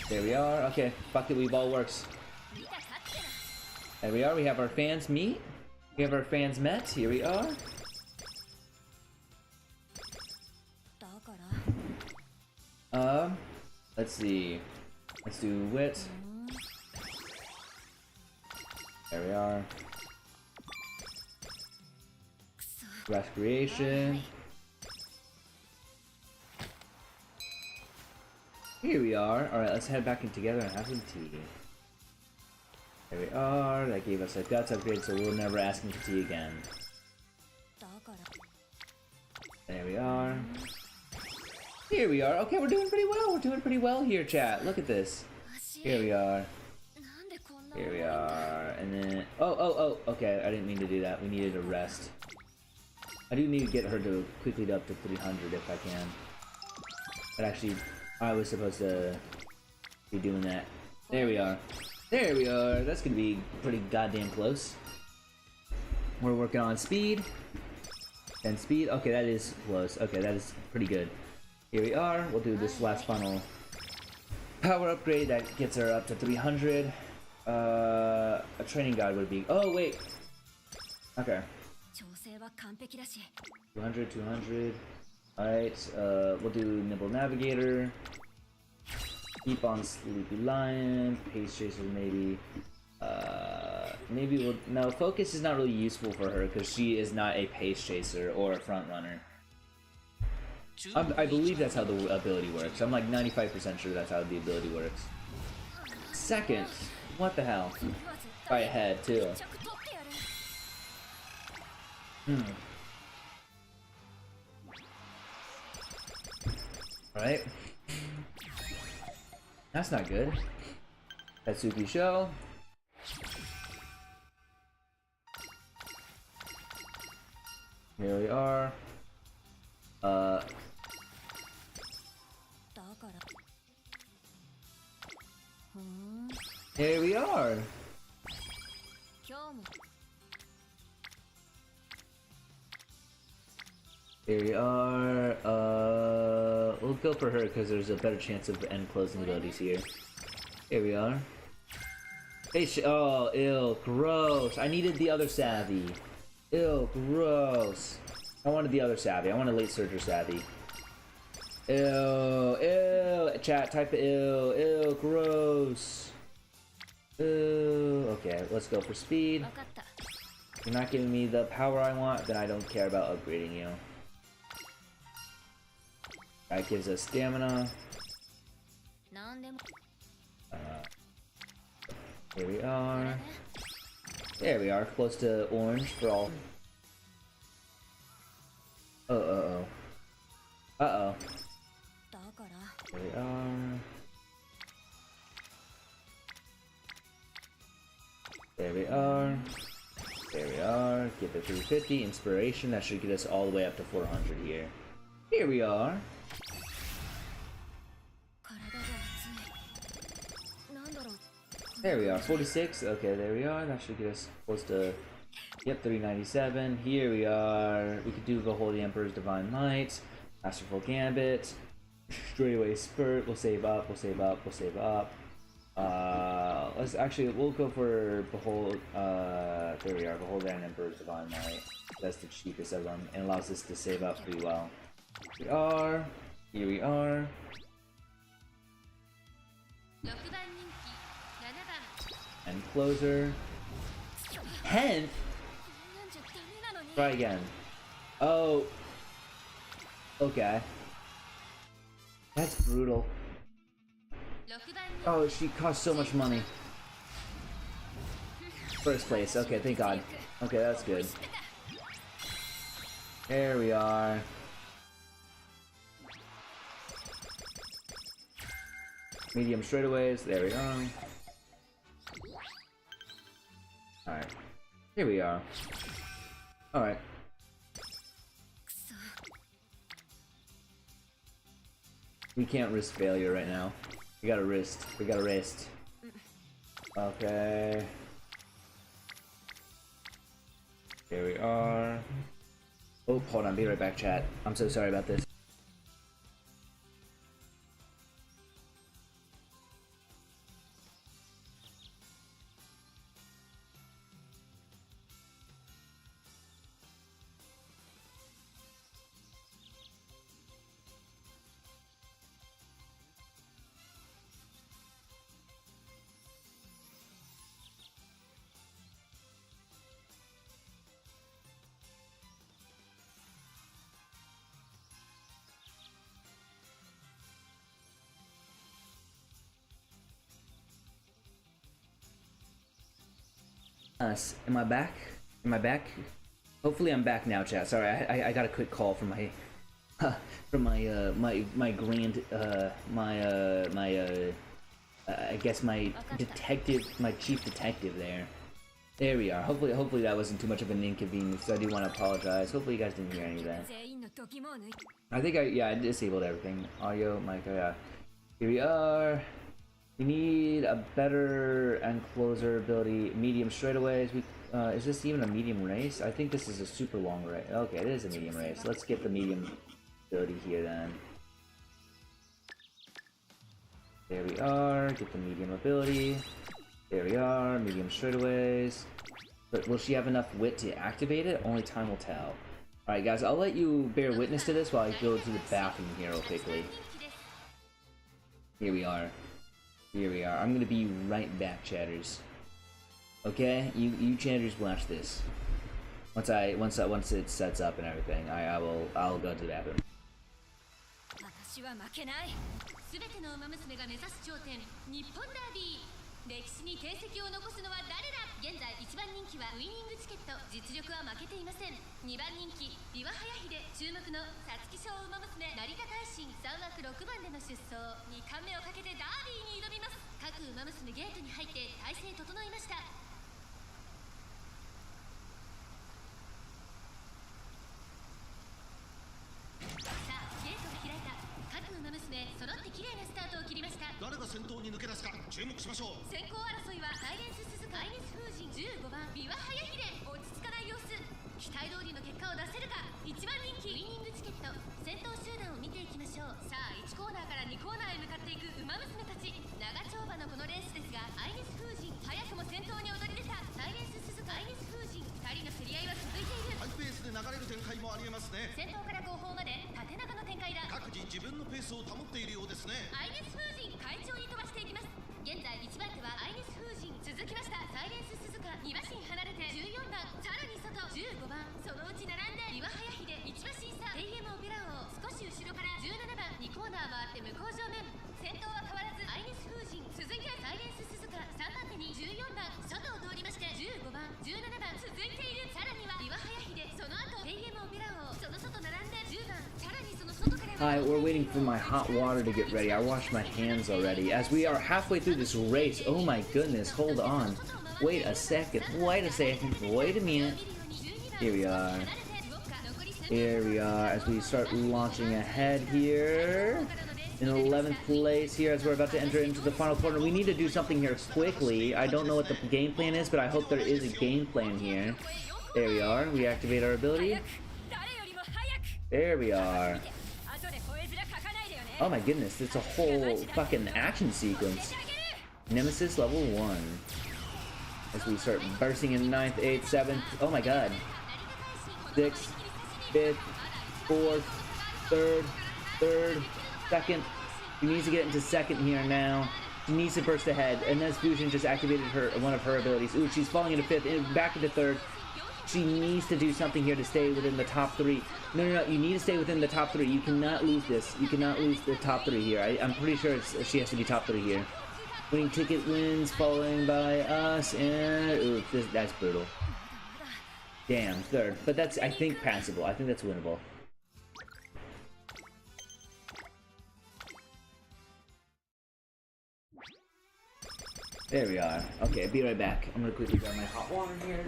There we are. Okay, fuck it, we ball works. There we are. We have our fans meet. We have our fans met. Here we are. Let's see. Let's do wit. There we are. Recreation. Here we are. Alright, let's head back in together and have some tea. There we are. That gave us a guts upgrade, so we'll never ask him for tea again. There we are. Here we are. Okay, we're doing pretty well. We're doing pretty well here, chat. Look at this. Here we are. Here we are. And then... Oh. Okay, I didn't mean to do that. We needed a rest. I do need to get her to quickly up to 300 if I can. But actually, I was supposed to be doing that. There we are. There we are. That's gonna be pretty goddamn close. We're working on speed. And speed. Okay, that is close. Okay, that is pretty good. Here we are. We'll do this last final power upgrade that gets her up to 300. A training guide would be... Oh, wait. Okay. 200, 200. Alright, we'll do Nimble Navigator. Keep on Sleepy Lion. Pace Chaser, maybe. Maybe we'll... No, Focus is not really useful for her because she is not a Pace Chaser or a Front Runner. I believe that's how the ability works. I'm like 95% sure that's how the ability works. Second. What the hell? By a head, too. Alright. That's not good. Tatsuki Show. Here we are. Here we are. Here we are. We'll go for her because there's a better chance of end closing abilities here. Here we are. Hey, oh, ew, gross. I needed the other Savvy. Ew, gross. I wanted the other Savvy. I want a late surger Savvy. Ew, ew. Chat, type ew, ew, gross. Ew. Okay, let's go for speed. If you're not giving me the power I want, then I don't care about upgrading you. That gives us stamina. Here we are. There we are, close to orange for all. Uh-oh. Uh-oh. There we are. There we are. There we are. Get the 350. Inspiration. That should get us all the way up to 400 here. Here we are. There we are. 46. Okay, there we are. That should get us close to... Yep, 397. Here we are. We could do Behold the Emperor's Divine Might. Masterful Gambit. Straightaway Spurt. We'll save up. We'll save up. We'll save up. Let's actually, we'll go for Behold, there we are, Behold an Emperor's Divine Might. That's the cheapest of them, and allows us to save up pretty well. Here we are. Here we are. closer. 10th? Try again. Oh. Okay. That's brutal. Oh, she cost so much money. First place. Okay, thank God. Okay, that's good. There we are. Medium straightaways. There we go. Alright. Here we are. Alright. We can't risk failure right now. We gotta rest. We gotta rest. Okay. Here we are. Oh, hold on. Be right back, chat. I'm so sorry about this. Am I back? Am I back? Hopefully I'm back now, chat. Sorry, I got a quick call from my from my grand I guess my detective, my chief detective there. There we are. Hopefully that wasn't too much of an inconvenience. I do want to apologize. Hopefully you guys didn't hear any of that. I think I disabled everything. Audio, mic, yeah. Here we are. We need a better and closer ability. Medium straightaways. Is this even a medium race? I think this is a super long race. Okay, it is a medium race. Let's get the medium ability here then. There we are. Get the medium ability. There we are. Medium straightaways. But will she have enough wit to activate it? Only time will tell. Alright guys, I'll let you bear witness to this while I go to the bathroom here real quickly. Here we are. Here we are. I'm gonna be right back, chatters. Okay, you chatters watch this. Once it sets up and everything, I'll go to the bathroom. 歴史に形跡を残すのは誰だ。現在1番人気はウイニングチケット。実力は負けていません。2番人気ビワハヤヒデ。注目の皐月賞ウマ娘成田大臣。3枠6番での出走。2冠目をかけてダービーに挑みます。各ウマ娘ゲートに入って体勢整いました。さあゲートが開いた。各ウマ娘揃って綺麗なスタートを切りました。誰が先頭に抜け出すか注目しましょう。先行争いはサイレンス鈴鹿アイネス風神15番ビワハヤヒデ。落ち着かない様子。期待通りの結果を出せるか。1番人気ウイニングチケット。先頭集団を見ていきましょう。さあ1コーナーから2コーナーへ向かっていくウマ娘たち。長丁場のこのレースですがアイネス風神早くも先頭に躍り出た。サイレンス鈴鹿アイネス風神2人の競り合いは続いている。ハイペースで流れる展開もありえますね。先頭から後方まで縦長の展開だ。各自自分のペースを保っているようですね。アイネス風神快調に飛ばしていきます。現在1番手はアイネス風神。続きましたサイレンス鈴鹿2馬身離れて14番さらに外15番そのうち並んでビワハヤヒデ1馬身差 AM オペラ王少し後ろから17番2コーナー回って向こう正面。先頭は変わらずアイネス風神。続いてサイレンス鈴鹿3番手に14番外を通りまして15番17番続いている。さらにはビワハヤヒデその後 AM オペラ王その外並んで10番さらにその外から。Hi, we're waiting for my hot water to get ready. I washed my hands already. As we are halfway through this race, oh my goodness, hold on. Wait a second, wait a minute. Here we are. Here we are as we start launching ahead here. In 11th place here as we're about to enter into the final corner. We need to do something here quickly. I don't know what the game plan is, but I hope there is a game plan here. There we are. We activate our ability. There we are. Oh my goodness, it's a whole fucking action sequence. Nemesis level 1. As we start bursting in 9th, 8th, 7th. Oh my god. 6th, 5th, 4th, 3rd, 2nd. We need to get into 2nd here now. She needs to burst ahead, and then Fusion just activated one of her abilities. Ooh, she's falling into 5th, and back into 3rd. She needs to do something here to stay within the top 3. No, you need to stay within the top 3. You cannot lose this. You cannot lose the top 3 here. I'm pretty sure she has to be top 3 here. Winning ticket wins, following by us, and ooh, that's brutal. Damn, 3rd. But that's, I think, passable. I think that's winnable. There we are. Okay, be right back. I'm gonna quickly grab my hot water here.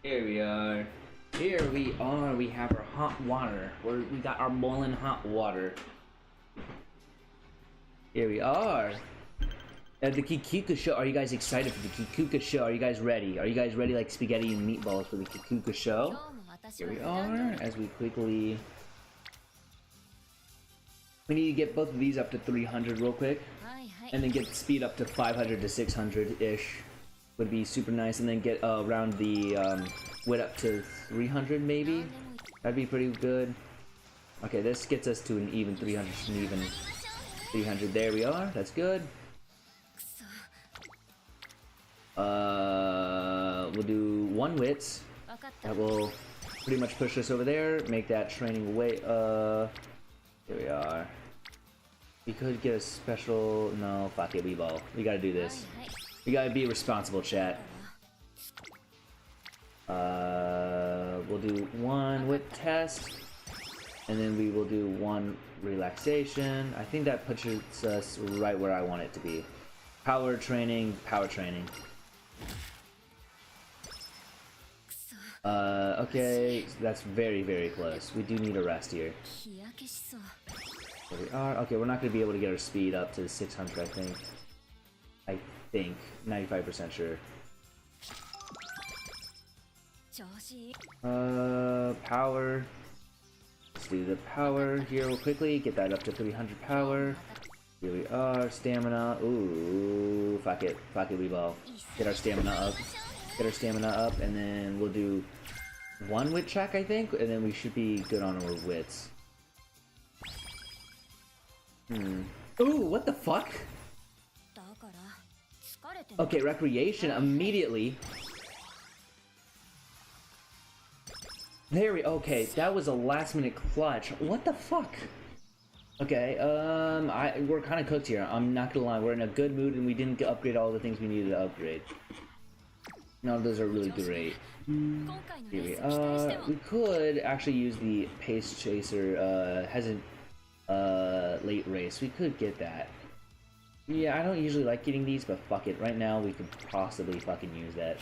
Here we are. Here we are. We have our hot water. We got our boiling hot water. Here we are. The Kikuka show. Are you guys excited for the Kikuka show? Are you guys ready? Are you guys ready like spaghetti and meatballs for the Kikuka show? Here we are. As we quickly... We need to get both of these up to 300 real quick. And then get speed up to 500 to 600-ish. Would be super nice. And then get around the wit up to 300 maybe. That'd be pretty good. Okay, this gets us to an even 300, an even 300. There we are. That's good. We'll do 1 wits. That will pretty much push us over there. Make that training away. Here we are. We could get a special. No, fuck it. We gotta do this. We gotta be responsible, chat. We'll do 1 wit test. And then we will do 1 relaxation. I think that puts us right where I want it to be. Power training, power training. Okay, so that's very, very close. We do need a rest here. There we are. Okay, we're not going to be able to get our speed up to 600, I think. I think. 95% sure. Power. Let's do the power here real quickly. Get that up to 300 power. Here we are. Stamina. Ooh, fuck it. Fuck it, we ball. Get our stamina up. Get our stamina up, and then we'll do 1 wit check, I think, and then we should be good on our wits. Ooh, what the fuck? Okay, recreation immediately. Okay, that was a last minute clutch. What the fuck? Okay, we're kind of cooked here. I'm not gonna lie, we're in a good mood and we didn't upgrade all the things we needed to upgrade. None of those are really great. Here we are. We could actually use the Pace Chaser, late race. We could get that. Yeah, I don't usually like getting these, but fuck it. Right now, we could possibly fucking use that.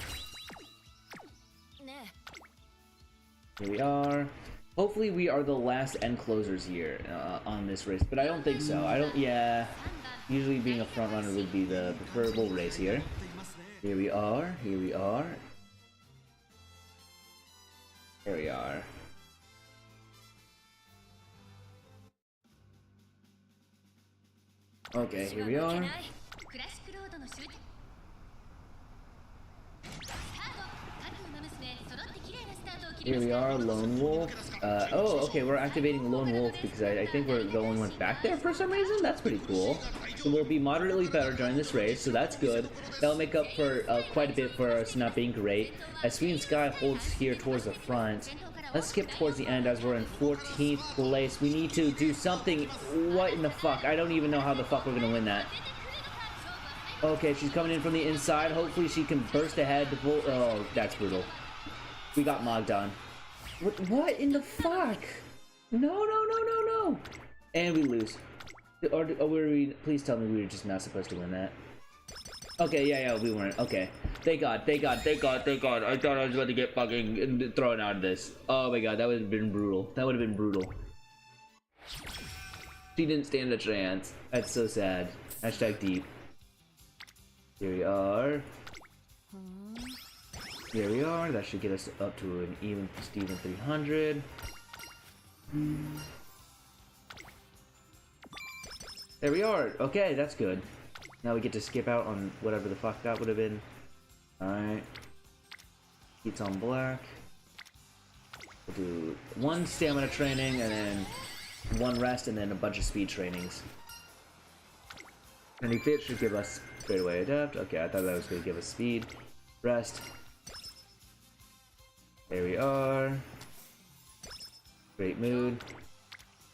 Here we are. Hopefully we are the last end closers here on this race, but I don't think so. Yeah. Usually being a front runner would be the preferable race here. Here we are. Here we are. Here we are. Okay, here we are. Here we are, Lone Wolf. Oh, okay, we're activating Lone Wolf because I think we're the only ones back there for some reason. That's pretty cool. So we'll be moderately better during this race, so that's good. That'll make up for quite a bit for us not being great. As Sweet and Sky holds here towards the front. Let's skip towards the end as we're in 14th place. We need to do something. What in the fuck? I don't even know how the fuck we're gonna win that. Okay, she's coming in from the inside. Hopefully she can burst ahead. Oh, that's brutal. We got mogged on. What in the fuck? No. And we lose. Or were we? Please tell me we were just not supposed to win that. Okay, yeah, we weren't. Okay. Thank God. I thought I was about to get fucking thrown out of this. Oh my God, that would have been brutal. She didn't stand a chance. That's so sad. Hashtag deep. Here we are. Here we are. That should get us up to an even Steven 300. There we are. Okay, that's good. Now we get to skip out on whatever the fuck that would have been. Alright. Heat's on black. We'll do 1 stamina training and then 1 rest and then a bunch of speed trainings. Any fit should give us straight away adapt. Okay, I thought that was going to give us speed. Rest. There we are. Great mood.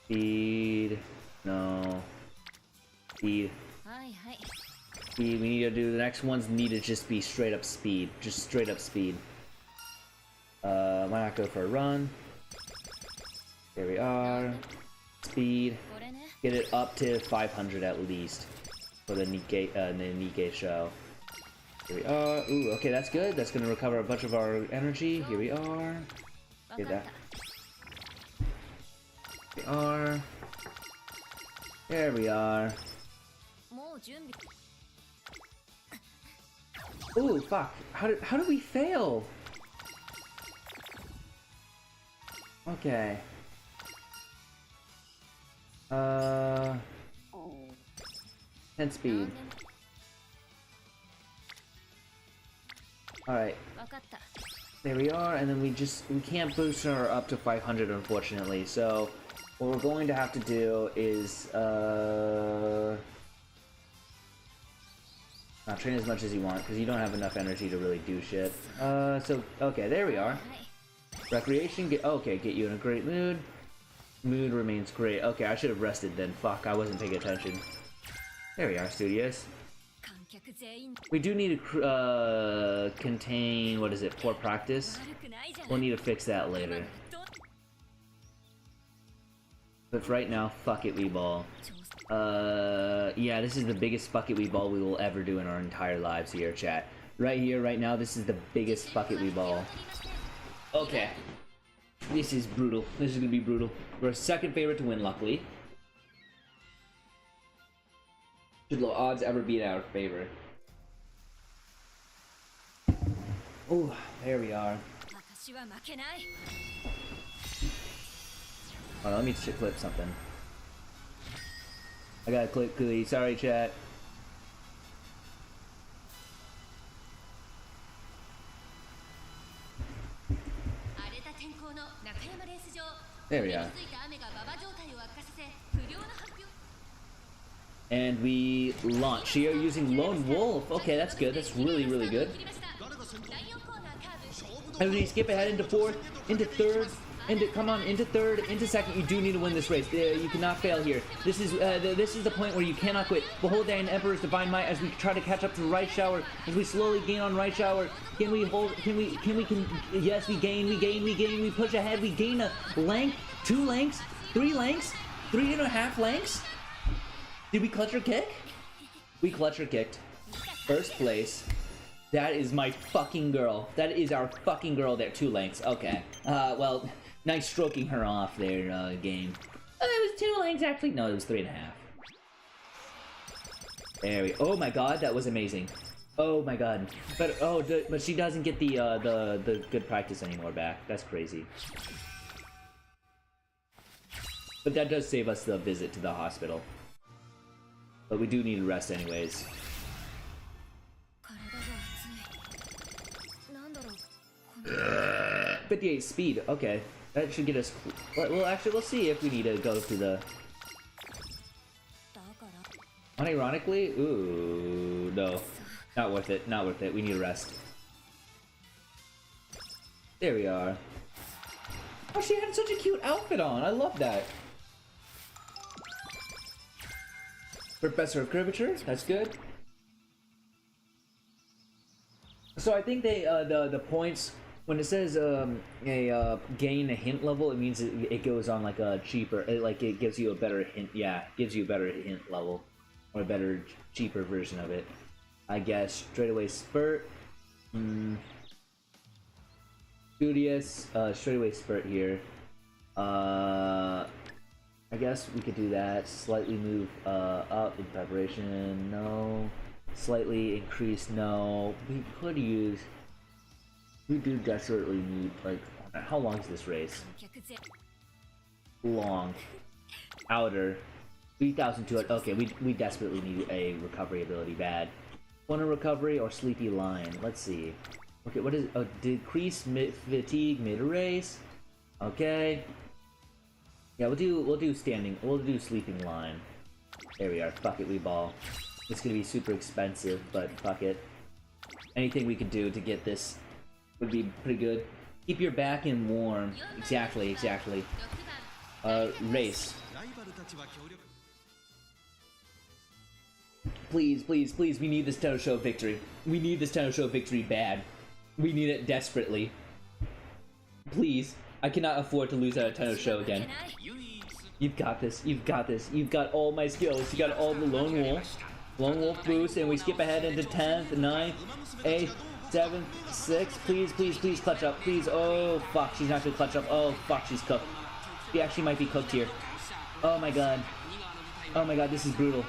Speed. No. Speed. Speed. We need to do the next ones. Need to just be straight up speed. Just straight up speed. Why not go for a run? There we are. Speed. Get it up to 500 at least for the Nikkei show. Here we are. Ooh, okay, that's good. That's gonna recover a bunch of our energy. Here we are. Get that. Here we are. There we are. Ooh, fuck. How did we fail? Okay. 10 speed. Alright. There we are, and then we can't boost her up to 500 unfortunately, so what we're going to have to do is not train as much as you want, because you don't have enough energy to really do shit. So, okay, there we are. Recreation, get you in a great mood. Mood remains great. Okay, I should have rested then. Fuck, I wasn't paying attention. There we are, studios. We do need to contain, what is it, poor practice? We'll need to fix that later. But for right now, fuck it, we ball. Yeah, this is the biggest fuck it, we ball we will ever do in our entire lives here, chat. Right here, right now, this is the biggest fuck it, we ball. Okay. This is brutal. This is gonna be brutal. We're second favorite to win, luckily. Should low odds ever be in our favor? Oh, there we are. Hold on, let me clip something. I gotta click quickly. Sorry, chat. There we are. And we launch. You're using Lone Wolf. Okay, that's good. That's really, really good. And we skip ahead into 4th, into 3rd, into 3rd, into 2nd. You do need to win this race. You cannot fail here. This is the point where you cannot quit. Behold that Emperor's Divine Might as we try to catch up to Right Shower. As we slowly gain on Right Shower. Can we hold? Yes, we gain. We push ahead. We gain a length, 2 lengths, 3 lengths, 3.5 lengths. Did we clutch or kick? We clutch or kicked. First place. That is my fucking girl. That is our fucking girl there. 2 lengths. Okay. Well, nice stroking her off there, game. Oh, it was 2 lengths actually. No, it was 3.5. There we. Oh my god, that was amazing. Oh my god. But she doesn't get the good practice anymore back. That's crazy. But that does save us the visit to the hospital. But we do need to rest anyways. 58 speed, okay. That should get us... Well, actually, we'll see if we need to go to the... Unironically? Ooh, no. Not worth it, not worth it. We need to rest. There we are. Oh, she had such a cute outfit on. I love that. Professor of Curvature, that's good. So I think they the points when it says gain a hint level, it means it goes on like a cheaper, it gives you a better hint. Yeah, gives you a better hint level or a better cheaper version of it. I guess straightaway spurt. Studious, straightaway spurt here. I guess we could do that. Slightly move up in preparation. No. Slightly increase. No. We could use. We do desperately need, like, how long is this race? Long. Outer. 3,200. Okay, we desperately need a recovery ability bad. Corner recovery or sleepy line. Let's see. Okay, what is it? Oh, decrease fatigue mid race. Okay. Yeah, we'll do standing. We'll do sleeping line. There we are. Fuck it, we ball. It's gonna be super expensive, but fuck it. Anything we could do to get this would be pretty good. Keep your back in warm. Exactly, exactly. Race. Please, please, please, we need this Tenno Show victory. We need this Tenno Show victory bad. We need it desperately. Please. I cannot afford to lose at a Tenno Show again. You've got this. You've got this. You've got all my skills. You got all the Lone Wolf. Lone Wolf boost, and we skip ahead into 10th, 9th, 8th, 7th, 6th. Please, please, please clutch up. Please. Oh, fuck. She's not gonna clutch up. Oh, fuck. She's cooked. She actually might be cooked here. Oh my god. Oh my god, this is brutal.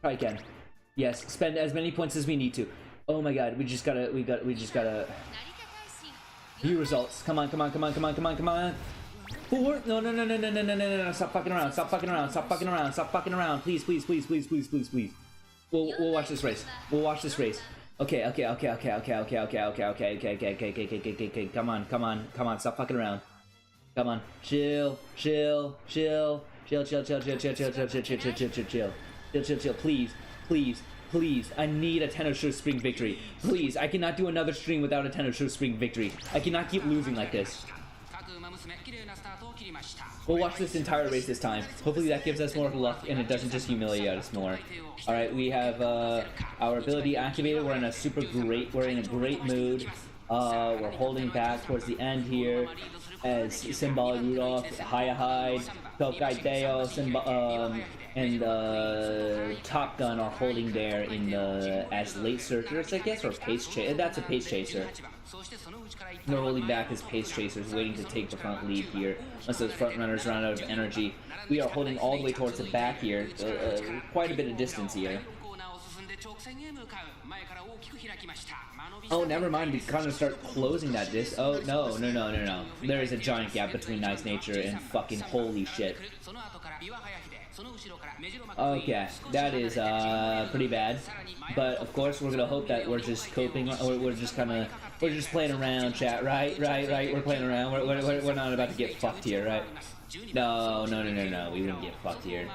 Try again. Yes, spend as many points as we need to. Oh my god, we just gotta view results. Come on, come on, come on, come on, come on, come on. 4? No, no, no, no, no, no, no, no, no, stop fucking around, stop fucking around, stop fucking around, stop fucking around. Please, please, please, please, please, please, please. We'll watch this race. We'll watch this race. Okay, okay, okay, okay, okay, okay, okay, okay, okay, okay, okay, okay, okay, okay, okay, okay, come on, come on, come on, stop fucking around. Come on. Chill, chill, chill, chill, chill, chill, chill, chill, chill, chill, chill, chill, chill, chill, chill, chill, chill, chill, chill, please, please. Please, I need a Tenno Show Spring victory. Please, I cannot do another stream without a Tenno Show Spring victory. I cannot keep losing like this. We'll watch this entire race this time. Hopefully that gives us more luck and it doesn't just humiliate us more. Alright, we have our ability activated. We're in a great mood. We're holding back towards the end here as Symbolic Rudolph, Hide, Tokai Deo, and Top Gun are holding there in the as late searchers, I guess, or pace chaser. That's a pace chaser. They're holding back as pace chasers, waiting to take the front lead here. Unless those front runners run out of energy, we are holding all the way towards the back here, quite a bit of distance here. Oh, never mind. We kind of start closing that disc. Oh no, no, no, no, no. There is a giant gap between Nice Nature and fucking holy shit. Okay, that is pretty bad. But of course, we're gonna hope that we're just coping, or we're just playing around, chat. Right. We're playing around. We're not about to get fucked here, right? No. We wouldn't get fucked here.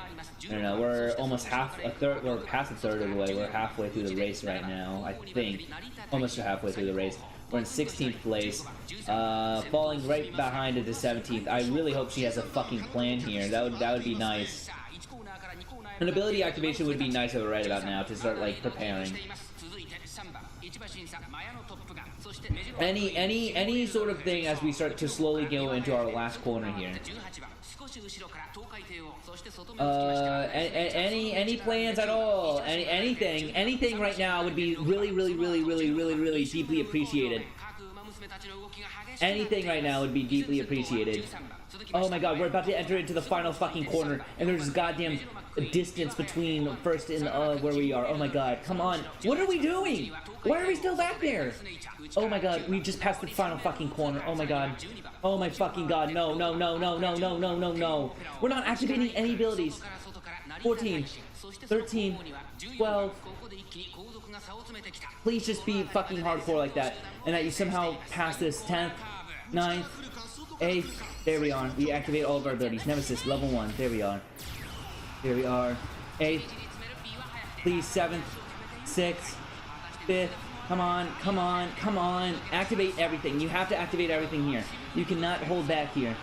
No. We're almost we're past a third of the way. We're halfway through the race right now, I think. Almost halfway through the race. We're in 16th place, falling right behind into 17th. I really hope she has a fucking plan here. That would be nice. An ability activation would be nice of right about now to start like preparing. Any sort of thing as we start to slowly go into our last corner here. Any plans at all? Anything right now would be really deeply appreciated. Anything right now would be deeply appreciated. Oh my god, we're about to enter into the final fucking corner, and there's goddamn distance between first and where we are. Oh my god, come on. What are we doing? Why are we still back there? Oh my god, we just passed the final fucking corner. Oh my god. Oh my fucking god. No. We're not activating any abilities. 14, 13, 12. Please just be fucking hardcore like that, and that you somehow pass this 10th, 9th, 8th. There we are. We activate all of our abilities. Nemesis, level 1. There we are. Here we are. 8th. Please, 7th, 6th, 5th. Come on. Activate everything. You have to activate everything here. You cannot hold back here.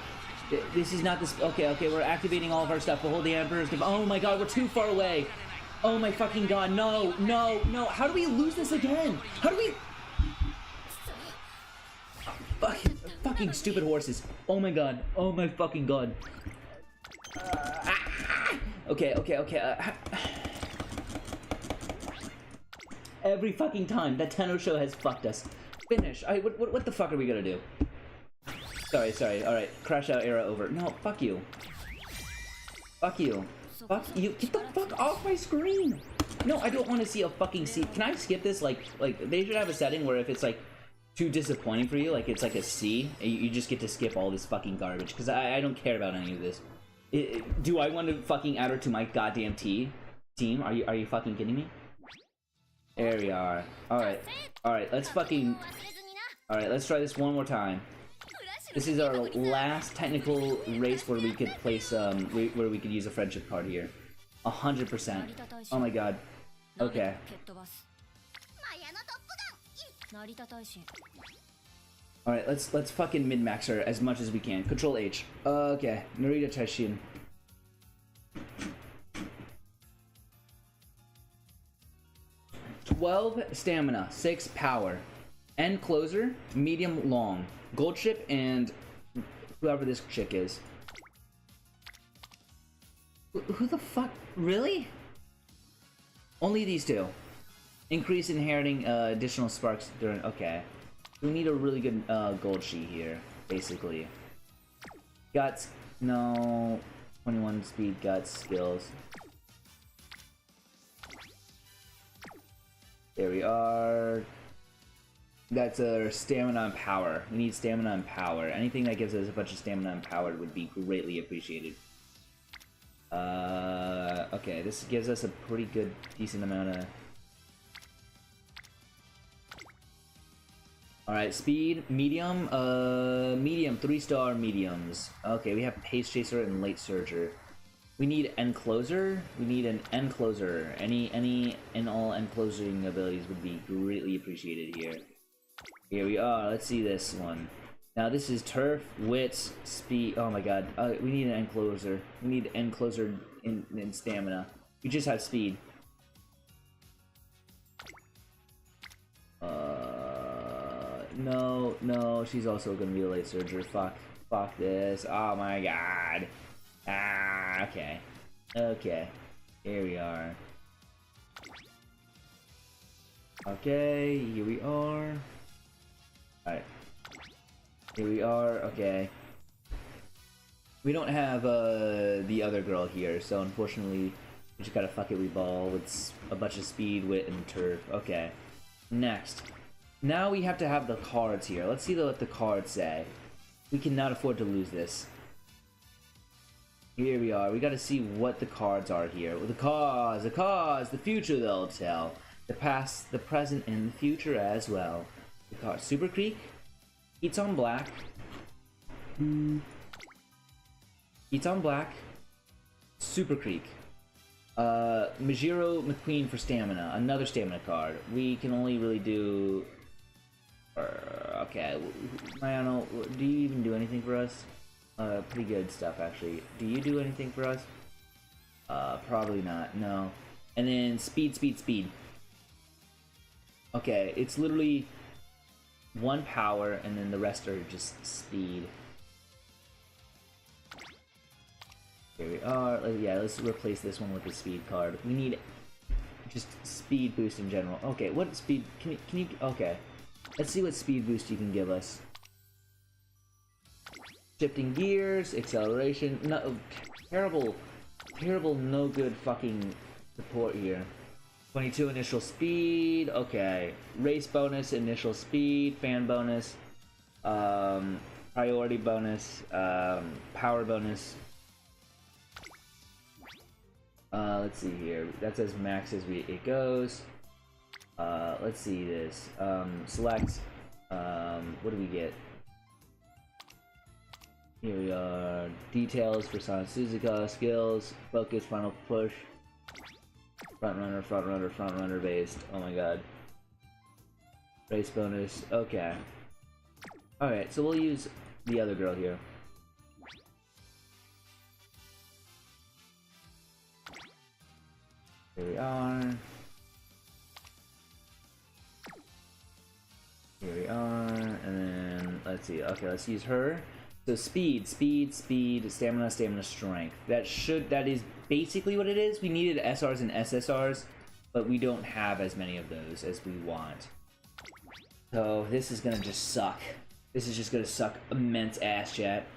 This is not this. Okay, we're activating all of our stuff. We'll hold the Emperor's. Oh my god, we're too far away. Oh my fucking god, no. How do we lose this again? How do we... Fucking stupid horses. Oh my god. Oh my fucking god. Okay. Every fucking time that Tenno Show has fucked us. Finish. What the fuck are we gonna do? Sorry. Alright. Crash out era over. No, fuck you. Fuck you. Get the fuck off my screen! No, I don't want to see a fucking seat. Can I skip this? Like, they should have a setting where if it's like too disappointing for you, like it's like a C, you just get to skip all this fucking garbage, because I don't care about any of this. Do I want to fucking add her to my goddamn team? Are you fucking kidding me? There we are. Alright, let's fucking... Alright, let's try this one more time. This is our last technical race where we could place, where we could use a friendship card here. 100%. Oh my god. Okay. Alright, let's fucking min-max her as much as we can. Control H. Okay. Narita Taishin. "12 stamina, 6 power. End closer, medium long. Gold chip and whoever this chick is." Who the fuck? Really? Only these two. Increase inheriting additional sparks during... Okay. We need a really good gold sheet here, basically. Guts. No. 21 speed, guts, skills. There we are. That's our stamina and power. We need stamina and power. Anything that gives us a bunch of stamina and power would be greatly appreciated. Okay, this gives us a pretty good, decent amount of... Alright, speed, medium, medium, 3-star mediums. Okay, we have Pace Chaser and Late Surger. We need End Closer. We need an End Closer. Any and all End Closing abilities would be greatly appreciated here. Here we are, let's see this one. Now this is Turf, Wits, Speed, oh my god. We need an End Closer. We need End Closer in Stamina. We just have Speed. No, she's also gonna be a Late Surger. Fuck this. Oh my god. Okay. Here we are. Okay, here we are. Alright. Here we are, okay. We don't have the other girl here, so unfortunately we just gotta fuck it, we ball with a bunch of speed, wit, and turf. Okay. Next. Now we have to have the cards here. Let's see what the cards say. We cannot afford to lose this. Here we are. We gotta see what the cards are here. The cause, the future they'll tell. The past, the present, and the future as well. The card. Super Creek. Eats on black. Eats on black. Super Creek. Majiro McQueen for stamina. Another stamina card. We can only really do... okay. Mayano, do you even do anything for us? Pretty good stuff, actually. Do you do anything for us? Probably not. No. And then speed. Okay, it's literally 1 power, and then the rest are just speed. Here we are. Yeah, let's replace this one with the speed card. We need just speed boost in general. Okay, what speed? Can you? Okay, let's see what speed boost you can give us. Shifting gears, acceleration. No, terrible, no good fucking support here. 22 initial speed. Okay, race bonus, initial speed, fan bonus, priority bonus, power bonus. Let's see here. That's as max as it goes. Let's see this. Select. What do we get? Here we are. Details for Sonic Suzuka. Skills. Focus. Final push. Front runner based. Oh my god. Race bonus. Okay. Alright, so we'll use the other girl here. Here we are. Here we are. And then, let's see. Okay, let's use her. So speed, stamina, strength. That is basically what it is. We needed SRs and SSRs, but we don't have as many of those as we want. So this is gonna just suck. This is just gonna suck immense ass, chat.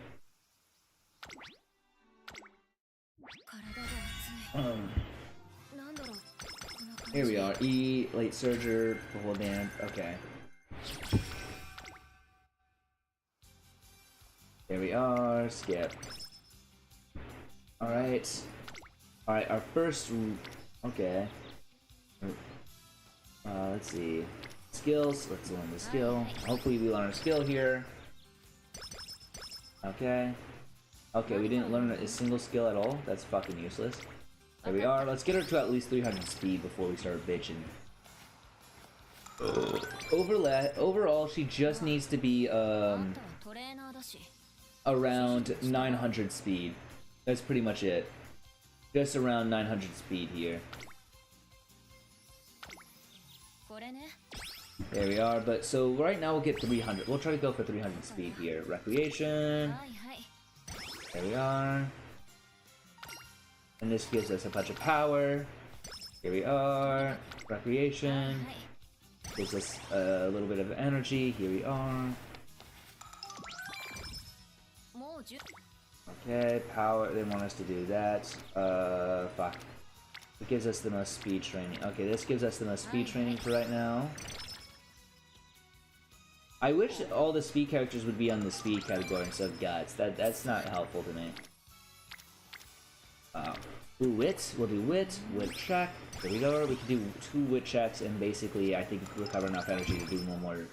Here we are. E, late surger, full damp. Okay. There we are. Skip. Alright. Alright, our first... Okay. Let's see. Skills. Let's learn the skill. Hopefully we learn a skill here. Okay. Okay, we didn't learn a single skill at all. That's fucking useless. There we are. Let's get her to at least 300 speed before we start bitching. Overall, she just needs to be, around 900 speed. That's pretty much it. Just around 900 speed here. There we are, but so right now we'll get 300. We'll try to go for 300 speed here. Recreation. There we are. And this gives us a bunch of power. Here we are. Recreation. Gives us a little bit of energy. Here we are. Okay, power. They want us to do that. Fuck. It gives us the most speed training. Okay, this gives us the most speed training for right now. I wish all the speed characters would be on the speed category instead of guts. That's not helpful to me. Ooh, wit. We'll do wit check. There we go. We can do 2 wit checks and basically, I think, recover enough energy to do one more.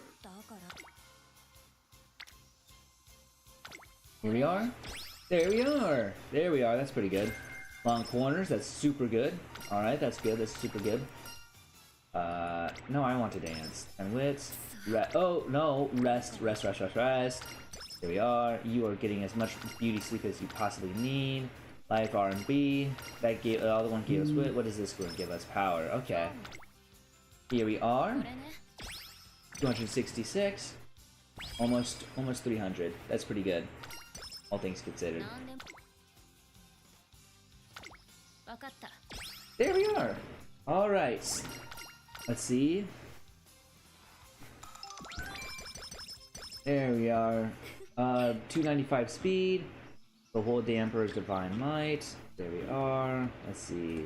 Here we are. There we are. There we are. That's pretty good. Long corners. That's super good. All right, that's good. That's super good. No, I want to dance. And wits. Oh no! Rest. There we are. You are getting as much beauty sleep as you possibly need. Life R&B. That gave the other one gave us wit. What is this going to give us? Power. Okay. Here we are. 266. Almost 300. That's pretty good. All things considered. There we are. All right. Let's see. There we are. 295 speed. Behold the Emperor's Divine Might. There we are. Let's see.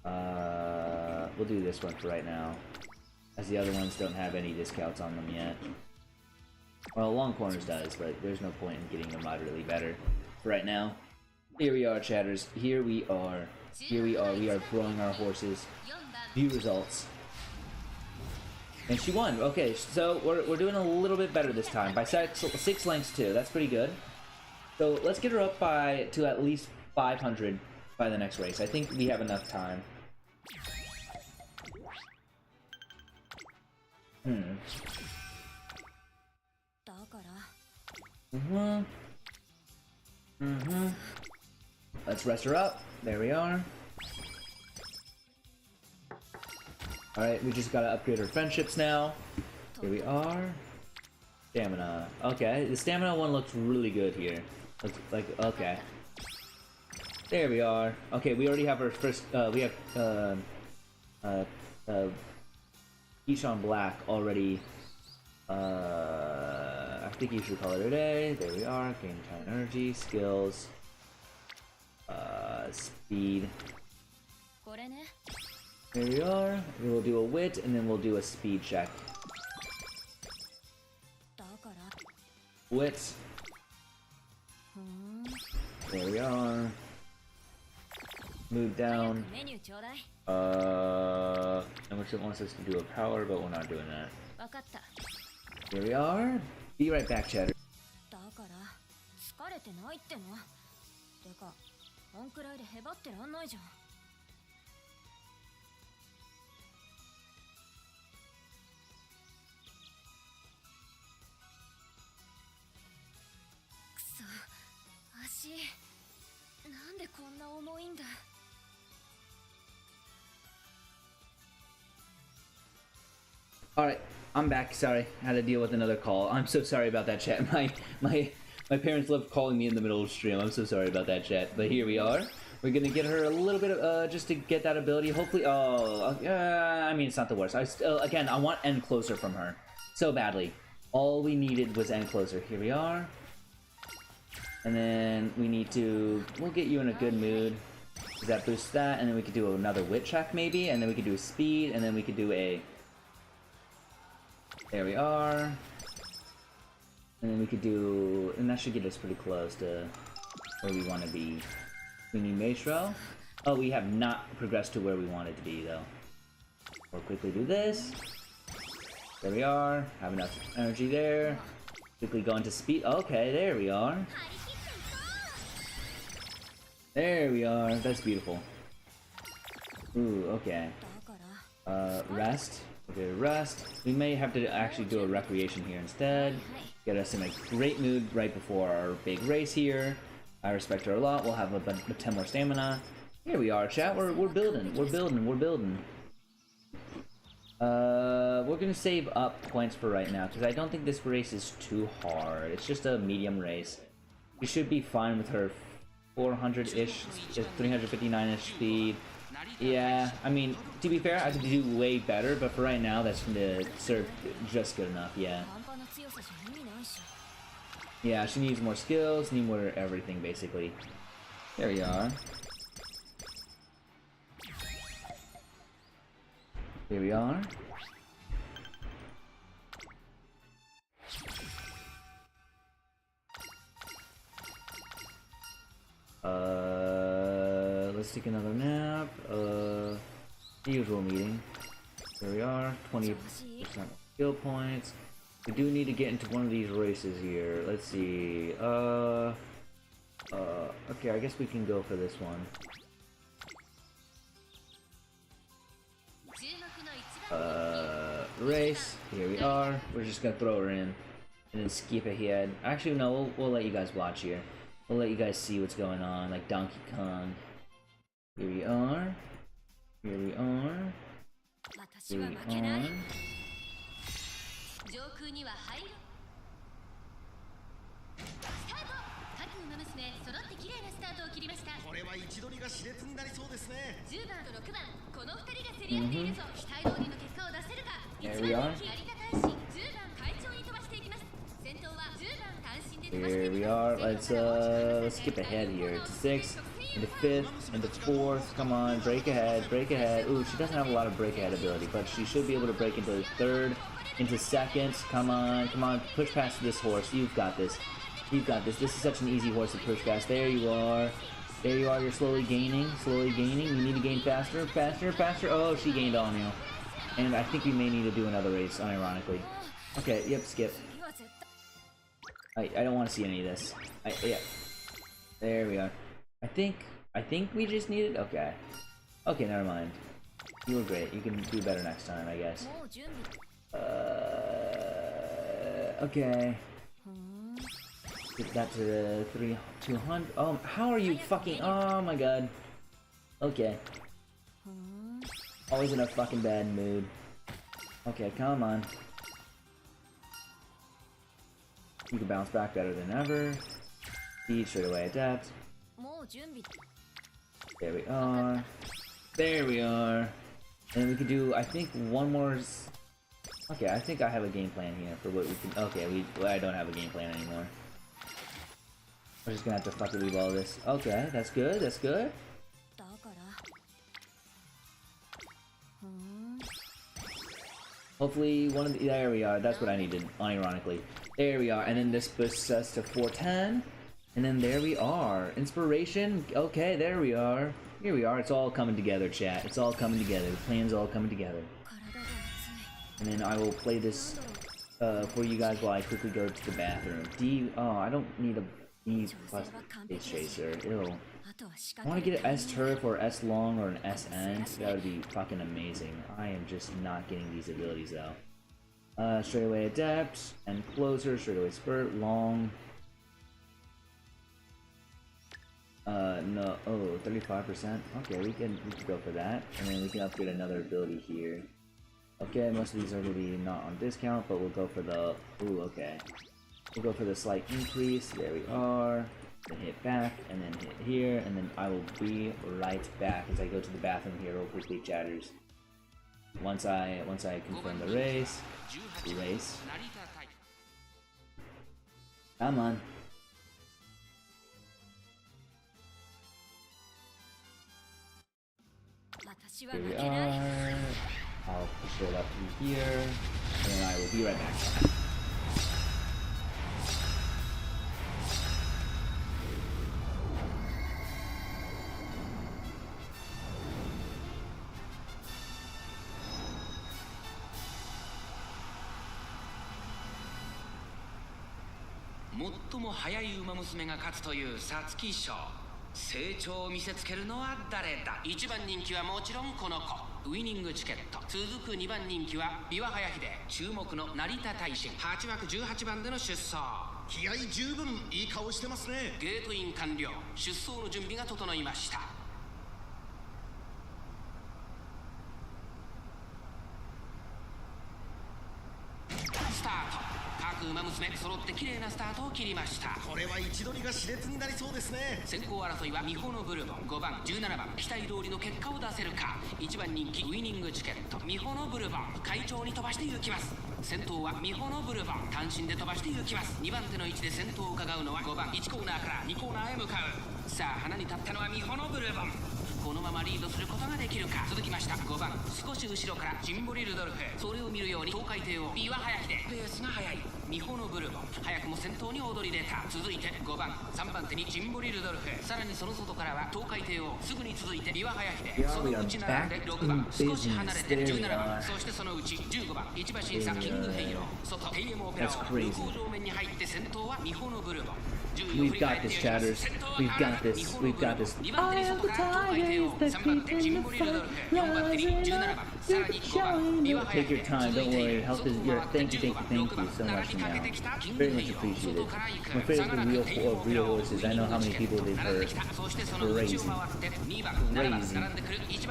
We'll do this one for right now, as the other ones don't have any discounts on them yet. Well, Long Corners does, but there's no point in getting them moderately better for right now. Here we are, chatters. Here we are. Here we are. We are growing our horses. View results. And she won. Okay, so we're doing a little bit better this time. By 6 lengths too. That's pretty good. So let's get her up to at least 500 by the next race. I think we have enough time. Let's rest her up. There we are. Alright, we just gotta upgrade our friendships now. Here we are. Stamina. Okay, the stamina one looks really good here. Looks like, okay. There we are. Okay, we already have our first, we have, Keyshawn Black already, I think you should call it a day. There we are. Gain time energy, skills, speed. There we are. We will do a wit and then we'll do a speed check. Wit. There we are. Move down. And which it wants us to do a power, but we're not doing that. Here we are. Be right back, chatter. Alright, I'm back. Sorry, I had to deal with another call. I'm so sorry about that, chat. My parents love calling me in the middle of stream. I'm so sorry about that, chat. But here we are. We're gonna get her a little bit of, just to get that ability. Hopefully, I mean, it's not the worst. Again, I want End Closer from her so badly. All we needed was End Closer. Here we are. And then we need to, we'll get you in a good mood. That boosts that, and then we could do another wit check maybe, and then we could do a speed, and then we could do a, there we are. And And then we could do, and that should get us pretty close to where we want to be. We need Maestro. Oh, we have not progressed to where we wanted to be though. We'll quickly do this. There we are. Have enough energy there. Quickly go into speed. Okay, there we are. There we are. That's beautiful. Ooh, okay. Rest. Okay, rest. We may have to actually do a recreation here instead. Get us in a great mood right before our big race here. I respect her a lot. We'll have a 10 more stamina. Here we are, chat. We're building. We're building. We're building. We're gonna save up points for right now because I don't think this race is too hard. It's just a medium race. We should be fine with her 400-ish, 359-ish speed. Yeah, I mean, to be fair, I could do way better, but for right now, that's gonna serve just good enough, yeah. Yeah, she needs more skills, need more everything, basically. There we are. Here we are. Let's take another nap. The usual meeting. Here we are, 20% skill points. We do need to get into one of these races here. Let's see. Okay, I guess we can go for this one. Race. Here we are. We're just gonna throw her in and then skip ahead. Actually, no, we'll let you guys watch here. We'll let you guys see what's going on, like Donkey Kong. Here we are. Here we are. Here we are. There we are. Here we are. Let's skip ahead here to 6th, into 5th, into 4th. Come on, break ahead, break ahead. Ooh, she doesn't have a lot of break ahead ability, but she should be able to break into 3rd, into 2nd. Come on, come on, push past this horse. You've got this. You've got this. This is such an easy horse to push past. There you are. There you are. You're slowly gaining, slowly gaining. You need to gain faster, faster, faster. Oh, she gained on you. And I think we may need to do another race, unironically. Okay, yep, skip. I don't want to see any of this. Yeah. There we are. I think we just needed. Okay. Okay, never mind. You were great. You can do better next time, I guess. Okay. Get that to 200. Oh, how are you fucking? Oh my god. Okay. Always in a fucking bad mood. Okay, come on. You can bounce back better than ever. Speed straight away adapt. There we are. There we are. And we could do, I think, one more. Okay, I think I have a game plan here for what we can. Okay, I don't have a game plan anymore. We're just gonna have to fucking leave all this. Okay, that's good. That's good. Hopefully one of the, there we are, that's what I needed, unironically. There we are, and then this boosts us to 410. And then there we are. Inspiration, okay, there we are. Here we are, it's all coming together, chat. It's all coming together, the plan's all coming together. And then I will play this for you guys while I quickly go to the bathroom. Oh, I don't need a D plus Space Chaser, ew. I want to get an S turret or S long or an SN. That would be fucking amazing. I am just not getting these abilities though. Straight away adept and closer. Straight away spurt long. No. Oh, 35%. Okay, we can go for that, and then we can upgrade another ability here. Okay, most of these are gonna be not on discount, but we'll go for the. Ooh, okay. We'll go for the slight increase. There we are. Then hit back, and then hit here, and then I will be right back as I go to the bathroom here real quickly, chatters. Once I confirm the race. Come on. Here we are. I'll push it up through here, and then I will be right back. 最も速い馬娘が勝つという皐月賞。成長を見せつけるのは誰だ。1番人気はもちろんこの子、ウィニングチケット。続く2番人気は琵琶早秀、注目の成田大臣。8枠18番での出走。気合十分、いい顔してますね。ゲートイン完了。出走の準備が整いました。スタート。各馬娘揃って綺麗なスタートを切りました。これは位置取りが熾烈になりそうですね。先行争いは美穂のブルボン。5番17番期待通りの結果を出せるか。1番人気ウィニングチケット。美穂のブルボン快調に飛ばして行きます。先頭は美穂のブルボン単身で飛ばして行きます。2番手の位置で先頭を伺うのは5番1コーナーから2コーナーへ向かう。さあ花に立ったのは美穂のブルボン。このままリードすることができるか。続きました5番少し後ろからジンボリルドルフ。それを見るように東海帝王琵琶早秀。ペースが速い美穂のブルボン早くも先頭に躍り出た。続いて5番3番手にジンボリルドルフ。さらにその外からは東海帝王。すぐに続いて琵琶早秀。そのうち並んで6番少し離れて17番。そしてそのうち15番一馬審査キングヘイロー。外テイエモオペラを向こう上面に入って先頭は美穂のブルボン。We've got this, chatters. We've got this. We've got this. I am the tigers that keep in the sun, rising up, keep showing. Take your time, don't worry. Help is your thank you so much now. Very much appreciated. My favorite real horses. I know how many people they've heard. Crazy. Crazy.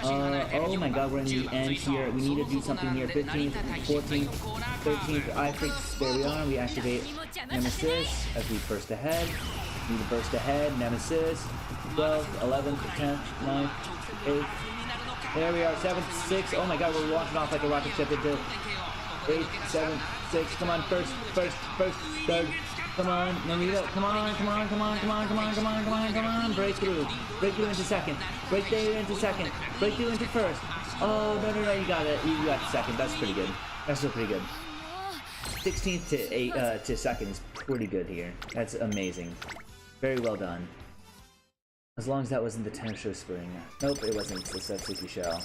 Oh my god, we're in the end here. We need to do something here. 15th, 14th, 13th. I think there we are. We activate Nemesis as we burst ahead. Need to burst ahead. Nemesis. 12th, 11th, 10th, 9th, 8th. There we are. 7th, 6th. Oh my god, we're launching off like a rocket ship into 8th, 7th, 6th. Come on, first, third. Come on, no need it. Come on. Breakthrough into second. Breakthrough into second. Breakthrough into first. Oh, no, you got it. You got second. That's pretty good. That's still pretty good. 16th to second is pretty good here. That's amazing. Very well done. As long as that wasn't the Tensho Spring. Nope, it wasn't. It's the Satsuki Shell.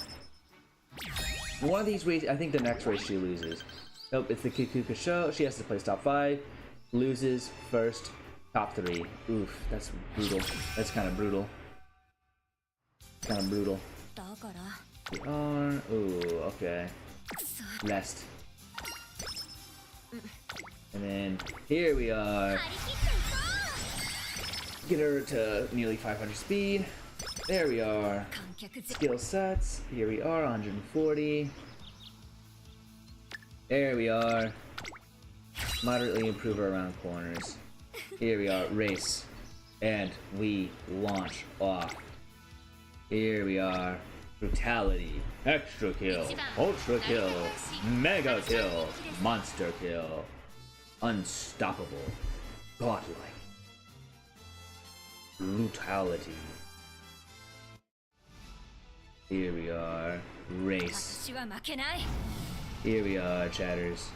One of these races, I think the next race she loses. Nope, it's the Kikuka Show. She has to place top 5. Loses first, top 3. Oof, that's brutal. That's kind of brutal. We are. Ooh, okay. Rest. And then here we are. Get her to nearly 500 speed. There we are. Skill sets. Here we are, 140. There we are. Moderately improve her around corners. Here we are, race. And we launch off. Here we are. Brutality. Extra kill. Ultra kill. Mega kill. Monster kill. Unstoppable. Godlike. Brutality. Here we are. Race. Here we are, chatters.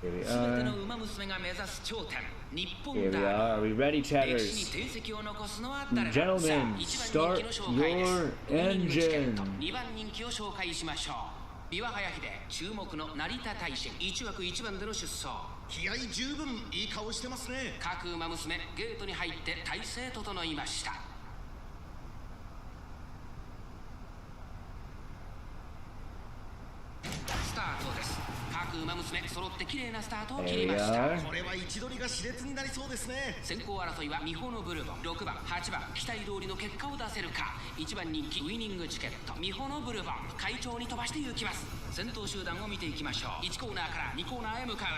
Here we are. Here we are. Are we ready, chatters? Gentlemen, start your engine. 琵琶早秀注目の成田大臣1枠1番での出走。気合十分、いい顔してますね。各馬娘ゲートに入って体勢整いました。スタートです。各馬娘揃って綺麗なスタートを切りました。これは位置取りが熾烈になりそうですね。先行争いは美穂のブルボン。6番8番期待通りの結果を出せるか。1番人気ウィニングチケット。美穂のブルボン快調に飛ばして行きます。先頭集団を見ていきましょう。1コーナーから2コーナーへ向かう。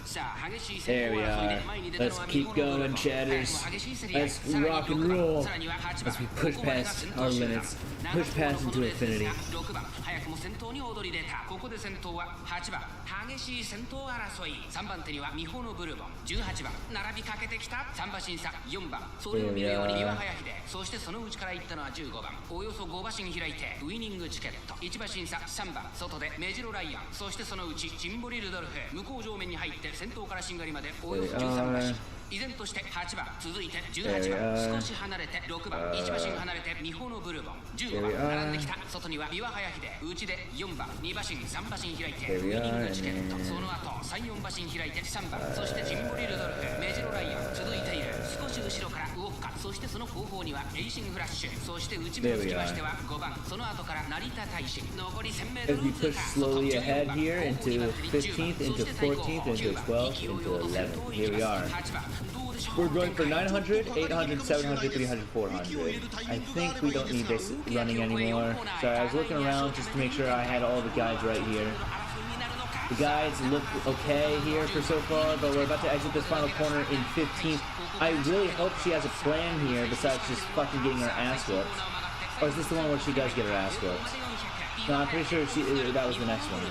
さあ激しい先行争いで前に出たのは美穂のブルボン。激しい競り合い。Let's rock and roll さらには8番 as we push past our limits. Push past into infinity. 6番早くも先頭に躍り出た。ここで先頭は8番激しい先頭争い。3番手には美穂のブルボン。18番並びかけてきた。3馬審査4番それを見るように琵琶早秀。そしてその内から行ったのは15番およそ5馬身開いてウィニングチケット。1馬審査3番外でメジャージロライアン、そしてそのうちジンボリルドルフ、向こう上面に入って先頭からしんがりまでおよそ13馬身。依然として8番、続いて18番、少し離れて6番、1馬身離れてミホのブルボン、15番並んできた。外にはビワハヤヒデ、内で4番、2馬身3馬身開いてウイニングチケット、その後3、4馬身開いて3番、そしてジンボリルドルフ、メジロライアン続いている。少し後ろからウォッカ、そしてその後方にはエイシングフラッシュ、そして内目をつきましては5番、その後から成田大使、残り 1000m を As we push 通過。 slowly ahead here into 15th, into 14th, into 12th, into 11th. Here we are. We're going for 900, 800, 700, 300, 400. I think we don't need this running anymore. Sorry, I was looking around just to make sure I had all the guides right here. The guides look okay here for so far, but we're about to exit this final corner in 15th. I really hope she has a plan here besides just fucking getting her ass whooped. Or is this the one where she does get her ass whooped? No, I'm pretty sure that was the next one.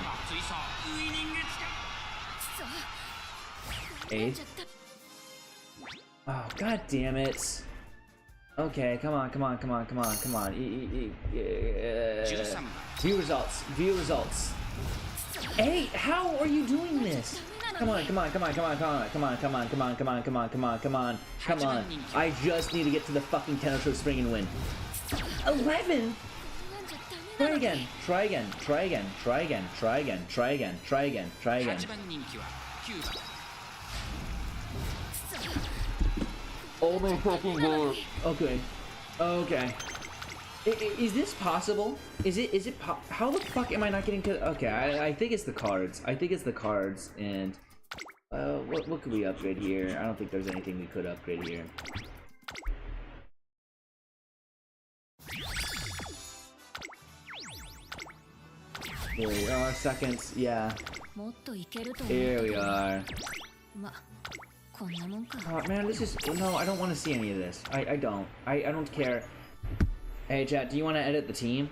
8th. Oh, god damn it. Okay, come on. View results. Hey, how are you doing this? Come on. I just need to get to the fucking Tenno Spring and win. 11? Try again. Oh my fucking god. Okay. Is this possible? Is it how the fuck am I not getting to? Okay, I think it's the cards. And what could we upgrade here? I don't think there's anything we could upgrade here. Here we are, seconds, yeah. Here we are. Oh man, this is no. I don't want to see any of this. I don't care. Hey chat, do you want to edit the team?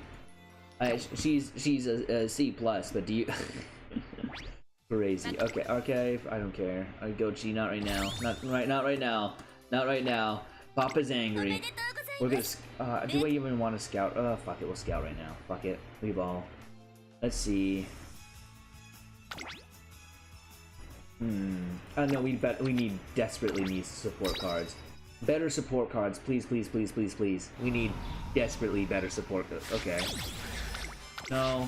She's a C plus, but do you? Crazy. Okay. I don't care. I go G. Not right now. Not right now. Papa's angry. We're gonna. Do I even want to scout? Fuck it. We'll scout right now. Fuck it. We ball. Let's see. No, we desperately need support cards. Better support cards, please. We need desperately better support. Okay. No.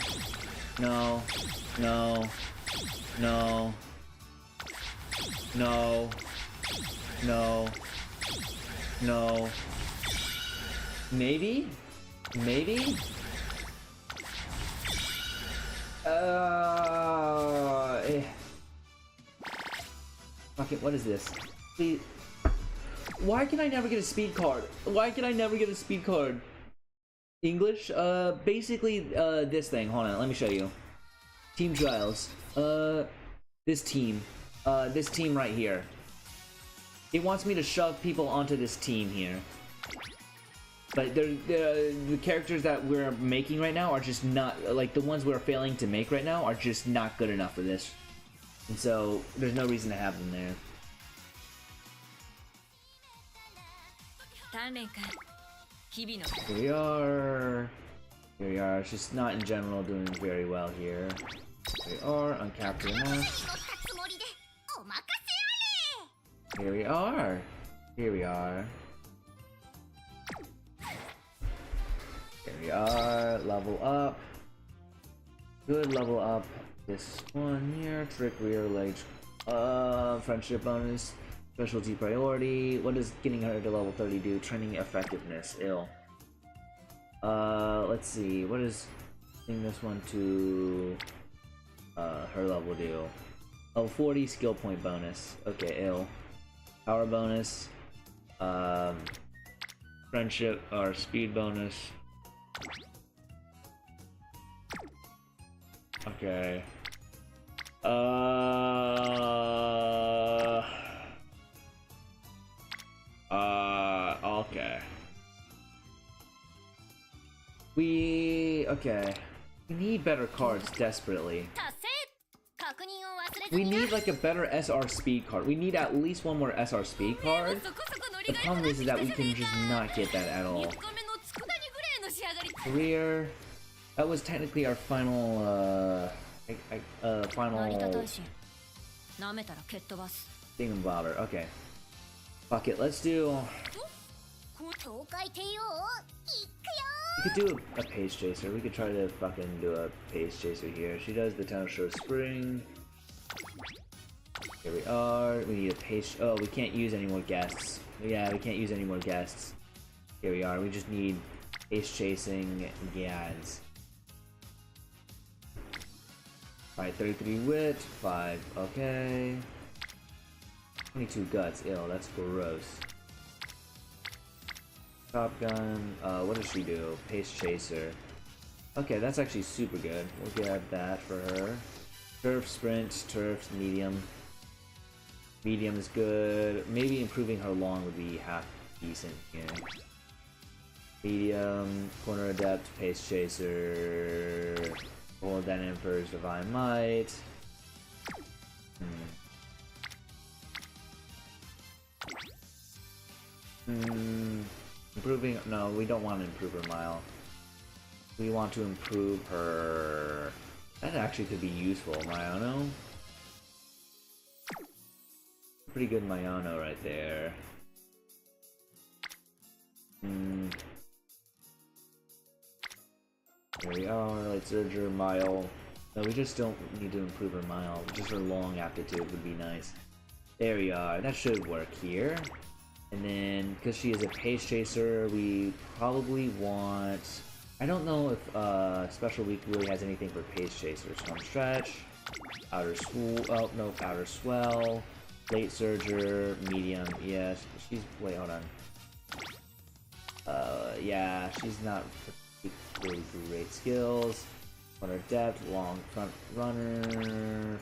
Maybe? Fuck it, what is this? Please. Why can I never get a speed card? English? Basically, this thing. Hold on, let me show you. Team Trials. This team right here. It wants me to shove people onto this team here. But the characters that we're making right now are just not, like, the ones we're failing to make right now are just not good enough for this. And so, there's no reason to have them there. Here we are. It's just not in general doing very well here. Here we are, uncapture mask. Here we are, level up. Good level up. This one here, trick rear legs, friendship bonus, specialty priority. What does getting her to level 30 do? Training effectiveness, ill. Let's see, what does getting this one to her level do? Level 40 skill point bonus. Okay, ill. Power bonus, friendship or speed bonus. Okay. Okay. Okay. We need better cards desperately. We need like a better SR speed card. We need at least one more SR speed card. The problem is that we can just not get that at all. Career. That was technically our final final 成田大臣舐めたら蹴っ飛ばす thingamabobber. Okay. Fuck it, let's do... 東海帝王行く We could do a pace chaser. We could try to fucking do a pace chaser here. She does the Tenno Spring. Here we are. We need a pace... Oh, we can't use any more guests. Yeah, we can't use any more guests. Here we are. We just need pace chasing guys. Alright, 33 wit. 5. Okay. 22 guts. Ew, that's gross. Top gun. What does she do? Pace chaser. Okay, that's actually super good. We'll grab that for her. Turf sprint. Turf medium. Medium is good. Maybe improving her long would be half decent here. Medium. Corner adept. Pace chaser. Hold that Emperor's Divine Might. Improving... No, we don't want to improve her mile. We want to improve her... That actually could be useful, Mayano. Pretty good Mayano right there. Here we are, Light Surger, Mile. No, we just don't need to improve her mile. Just her long aptitude would be nice. There we are, that should work here. And then, because she is a pace chaser, we probably want... I don't know if Special Week really has anything for pace chasers. Storm Stretch, Outer Swell, oh no, Outer Swell, Late Surger, Medium, yes. She's, wait, hold on. Yeah, she's not particularly great skills. Runner Depth, Long Front Runner,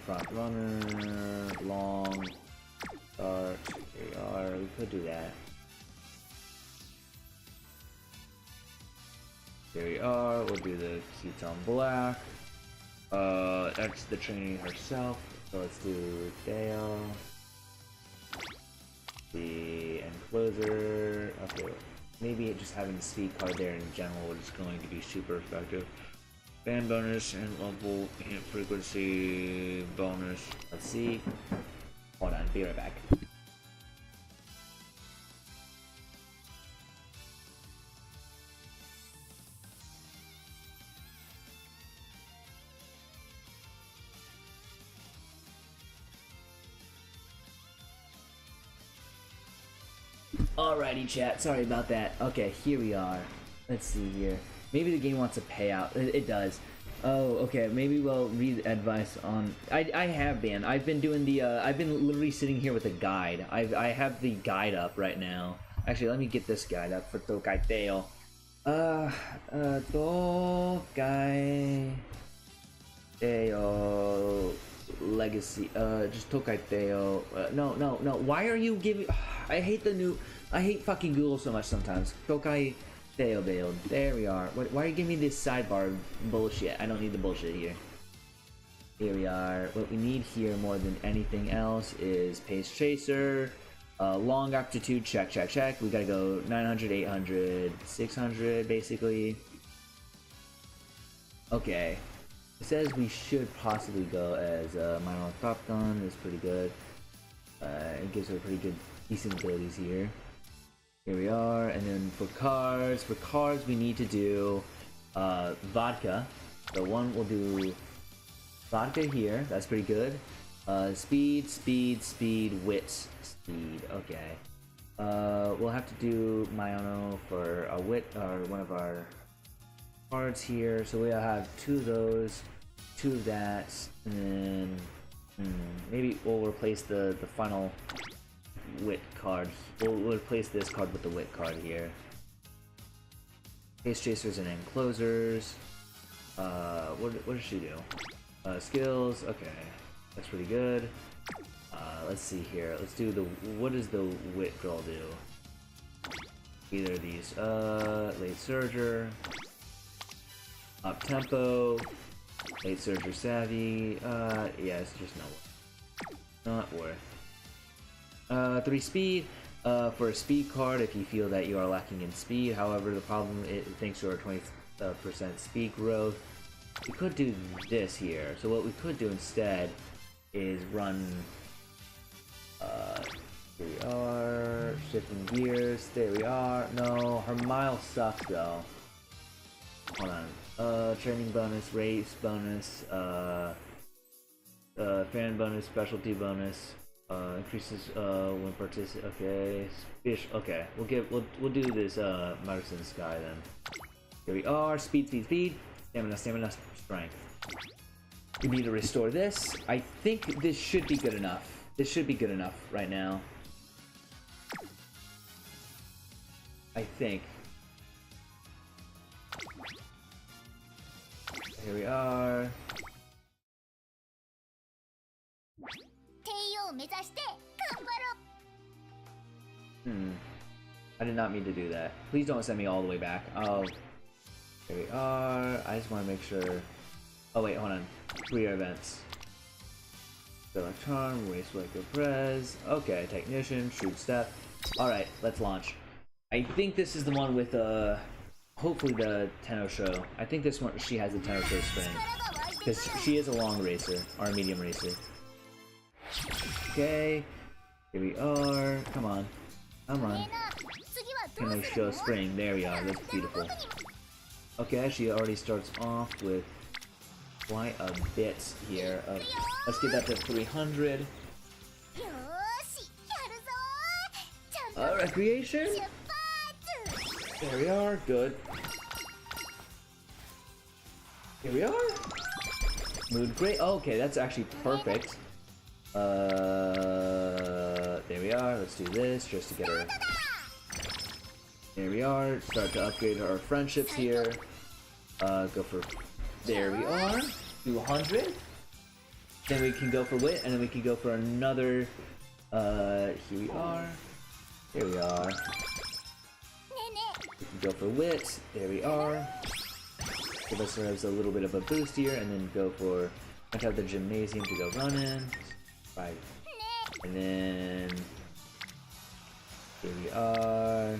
Long... Start, here we are, we could do that. Here we are, we'll do the Ketone Black. That's the training herself, so let's do Dale. The Encloser, okay, maybe just having the speed card there in general is going to be super effective. Band bonus and level and frequency bonus. Let's see. Hold on, be right back. Alrighty, chat. Sorry about that. Okay, here we are. Let's see here. Maybe the game wants a payout. It does. Oh, okay. Maybe we'll read advice on. I have been. I've been doing the. I've been literally sitting here with a guide. I have the guide up right now. Actually, let me get this guide up for Tokai Teo. Tokai Teo Legacy. Just Tokai Teo. No. Why are you giving? I hate the new. I hate fucking Google so much sometimes. Tokai Teo build. There we are. Why are you giving me this sidebar bullshit? I don't need the bullshit here. Here we are. What we need here more than anything else is Pace Chaser. Long aptitude, check. We gotta go 900, 800, 600 basically. Okay. It says we should possibly go as Minor Top Gun. Is pretty good. It gives her pretty good, decent abilities here. Here we are, and then for cards we need to do vodka. So one will do vodka here, that's pretty good. Speed, wit, speed, okay. We'll have to do Mayano for a wit, or one of our cards here. So we'll have 2 of those, 2 of that, and then maybe we'll replace the final wit card. We'll replace this card with the wit card here. Pace Chasers and Enclosers. What does she do? Skills, okay. That's pretty good. Let's see here. Let's do the... What does the wit girl do? Either of these. Late Surger. Up Tempo. Late Surger Savvy. Yeah, it's just not worth. 3 speed, for a speed card if you feel that you are lacking in speed. However, the problem, it thinks you are 20% speed growth. We could do this here. So what we could do instead is run... here we are, shifting gears, there we are. No, her mile sucks though. Hold on. Training bonus, race bonus, fan bonus, specialty bonus, increases when okay. Fish, okay. We'll do this Martian Sky then. Here we are, speed, stamina, strength. We need to restore this. I think this should be good enough. This should be good enough right now. I think. Here we are. I did not mean to do that. Please don't send me all the way back. Oh. Here we are. I just want to make sure. Oh wait, hold on. 3 events. Electron, Race Waco Prez. Okay, Technician, Shoot Step. Alright, let's launch. I think this is the one with hopefully the Tenno Show. I think this one she has the Tenno Show spring. Because she is a long racer, or a medium racer. Okay. Here we are. Come on. Come on. Tenno Show spring. There we are. That's beautiful. Okay, she already starts off with quite a bit here. Let's get that to 300. Recreation? There we are, good. Here we are. Mood great. Oh, okay, that's actually perfect. There we are. Let's do this just to get her. There we are. Start to upgrade our friendships here. Go for. There we are. 200. Then we can go for wit, and then we can go for another. Here we are. Here we are. We can go for wit. There we are. Give us a little bit of a boost here, and then go for. Check out the gymnasium to go running. Right. And then. Here we are.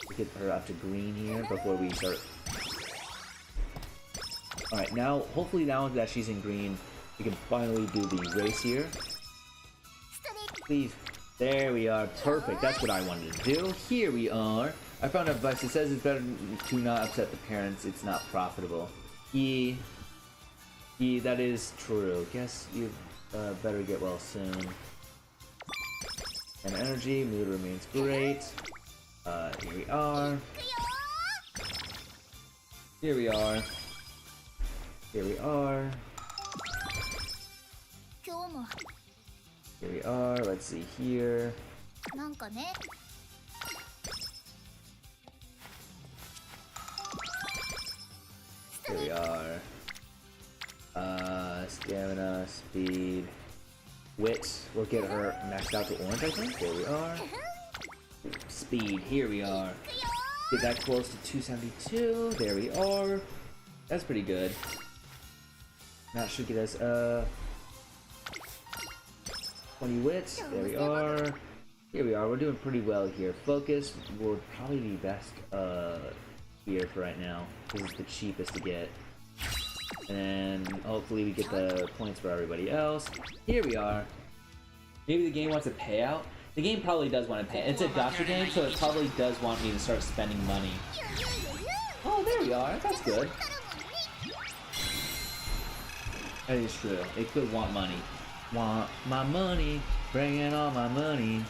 We get her up to green here before we start. Alright, now, hopefully now that she's in green, we can finally do the race here. Please. There we are. Perfect. That's what I wanted to do. Here we are. I found advice. It says it's better to not upset the parents. It's not profitable. That is true. Guess you better get well soon. And energy. Mood remains great. Here we are. Here we are. Here we are. Here we are. Let's see here. Here we are. Stamina, speed, wit. We'll get her maxed out to orange, I think. There we are. Speed. Here we are. Get that close to 272. There we are. That's pretty good. That should get us 20 wits. There we are. Here we are. We're doing pretty well here. Focus will probably be best here for right now because it's the cheapest to get. And hopefully we get the points for everybody else. Here we are. Maybe the game wants a payout. The game probably does want to pay. It's a gacha game, so it probably does want me to start spending money. Oh, there we are. That's good. That is true. They could want money. Want my money. Bringing all my money.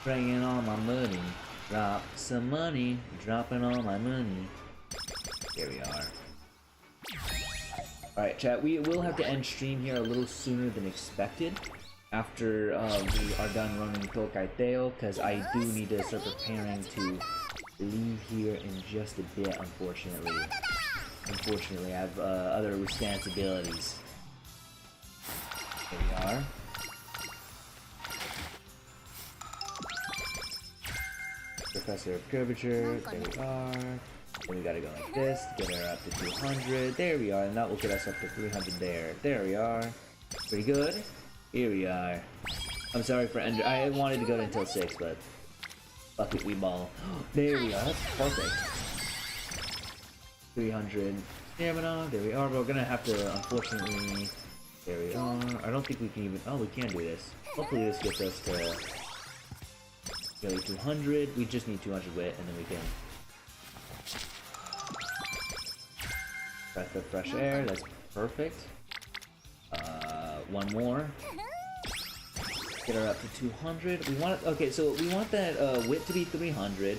Bringing all my money. Drop some money. Dropping all my money. Here we are. Alright, chat. We will have to end stream here a little sooner than expected. After we are done running Tokaiteo, because I do need to start preparing to leave here in just a bit, unfortunately. Unfortunately, I have other responsibilities. Here we are. Professor of Curvature, there we are. Then we gotta go like this to get her up to 200. There we are, and that will get us up to 300 there. There we are. Pretty good. Here we are. I'm sorry for Ender. I wanted to go until 6, but fuck it, we ball. There we are. That's perfect. 300 stamina. There we are. But we're gonna have to, unfortunately. There we are. I don't think we can even. Oh, we can do this. Hopefully, this gets us to nearly 200. We just need 200 wit, and then we can. Breath of fresh air. That's perfect. One more. Get her up to 200. We want. Okay, so we want that wit to be 300.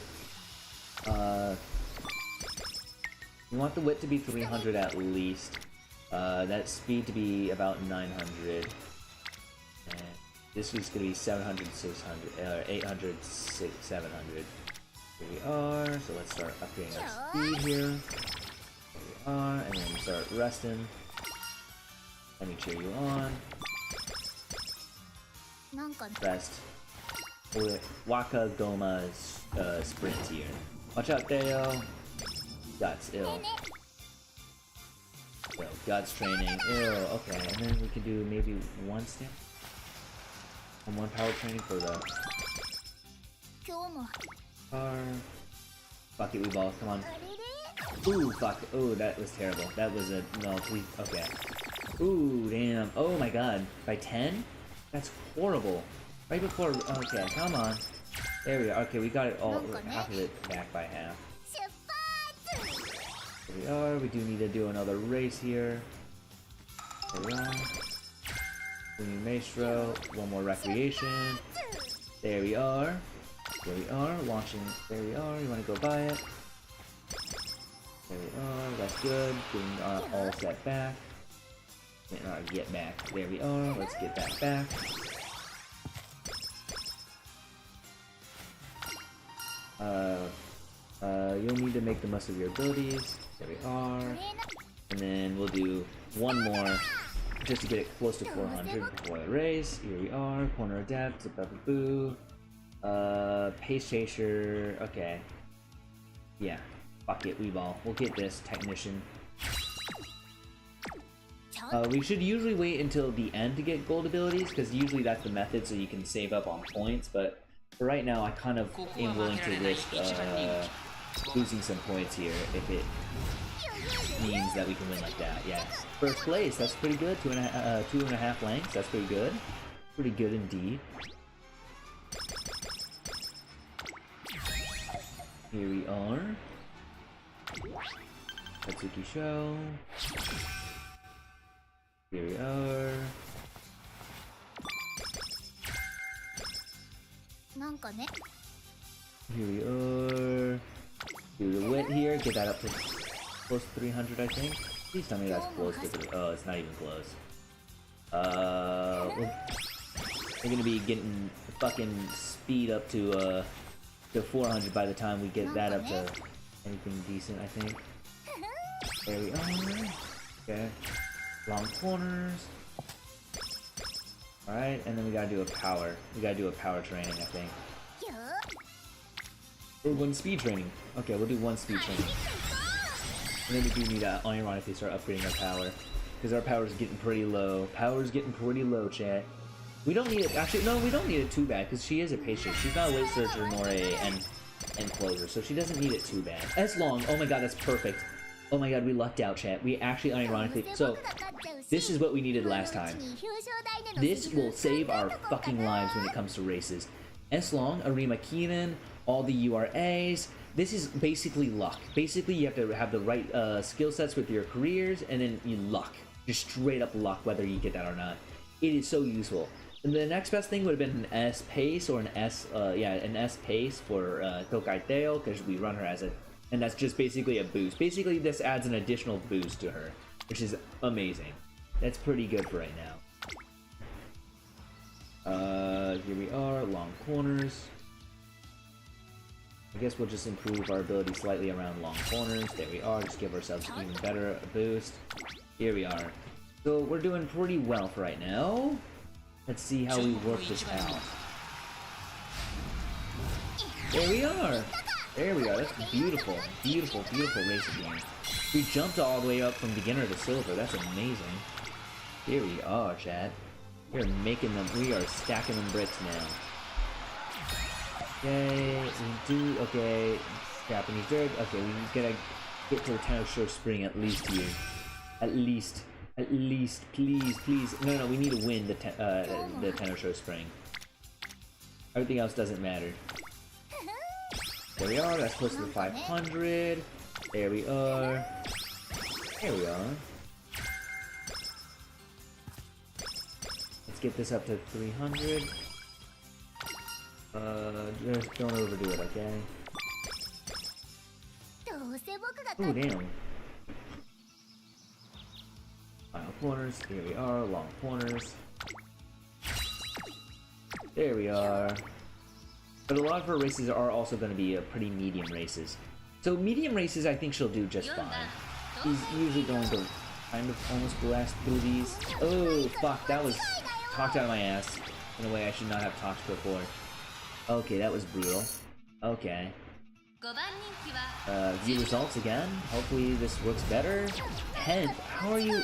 We want the wit to be 300 at least. That speed to be about 900. And this is gonna be 700, 600, 800, 700. Here we are. So let's start upgrading our speed here. Here we are, and then start resting. Let me cheer you on. Rest. Waka Goma's sprint here. Watch out, Deo. Guts, ill. So, Guts training, ill. Okay, and then we can do maybe one stamp. And one power training for the. Fuck it, we ball. Come on. Ooh, fuck. Ooh, that was terrible. That was a. No, please. Okay. Ooh, damn. Oh my god. By 10? That's horrible. Right before. Okay, come on. There we are. Okay, we got it all. Half of it back by half. Here we are. We do need to do another race here. There we are. Swinging Maestro. One more recreation. There we are. There we are. Launching. There we are. You want to go by it? There we are. That's good. Getting all set back. Get back. There we are. Let's get that back. You'll need to make the most of your abilities. There we are. And then we'll do one more just to get it close to 400 before the race. Here we are. Corner Adept. Boo. Pace Chaser. Okay. Yeah. Fuck it. Weeball. We'll get this. Technician. We should usually wait until the end to get gold abilities, because usually that's the method so you can save up on points, but for right now I kind of am willing to risk losing some points here if it means that we can win like that. Yeah. First place, that's pretty good. 2.5 lengths, that's pretty good. Pretty good indeed. Here we are. Katsuki Show. Here we are. Here we are. Do the wit here, get that up to close to 300, I think. Please tell me that's close to 300. Oh, it's not even close. We're gonna be getting fucking speed up to 400 by the time we get that up to anything decent, I think. There we are. Okay. Long corners. Alright, and then we gotta do a power. We gotta do a power training, I think. Or one speed training. Okay, we'll do one speed training. And then we do need to ironically start upgrading our power. Because our power's getting pretty low. Power's getting pretty low, chat. We don't need it. Actually, no, we don't need it too bad, because she is a patient. She's not a weight searcher nor a end closer, so she doesn't need it too bad. S long. Oh my god, that's perfect. Oh my god, we lucked out, chat. We actually ironically. So, this is what we needed last time. This will save our fucking lives when it comes to races. S long, Arima Keenan, all the URAs. This is basically luck. Basically, you have to have the right skill sets with your careers, and then you luck. Just straight up luck, whether you get that or not. It is so useful. And the next best thing would have been an S pace or an S pace for Tokai Theo, because we run her as a, and that's just basically a boost. Basically, this adds an additional boost to her, which is amazing. That's pretty good for right now. Here we are, long corners. I guess we'll just improve our ability slightly around long corners. There we are, just give ourselves even better a boost. Here we are. So we're doing pretty well for right now. Let's see how we work this out. There we are! There we are, that's beautiful. Beautiful, beautiful racing game. We jumped all the way up from beginner to silver, that's amazing. Here we are, chat. We are making them, we are stacking them bricks now. Okay, we do, okay, Japanese dirt, okay, we gotta Get to the Tenno Show Spring at least here. At least, please, please. No, we need to win the Tenno Show Spring. Everything else doesn't matter. There we are. That's close to the 500. There we are. There we are. Let's get this up to 300. Just don't overdo it, okay? Oh, damn. Final corners. Here we are. Long corners. There we are. But a lot of her races are also going to be pretty medium races. So medium races, I think she'll do just fine. She's usually going to kind of almost blast through these. Oh, fuck. That was talked out of my ass in a way I should not have talked before. Okay, that was brutal. Okay. View results again. Hopefully this works better. 10th. How are you?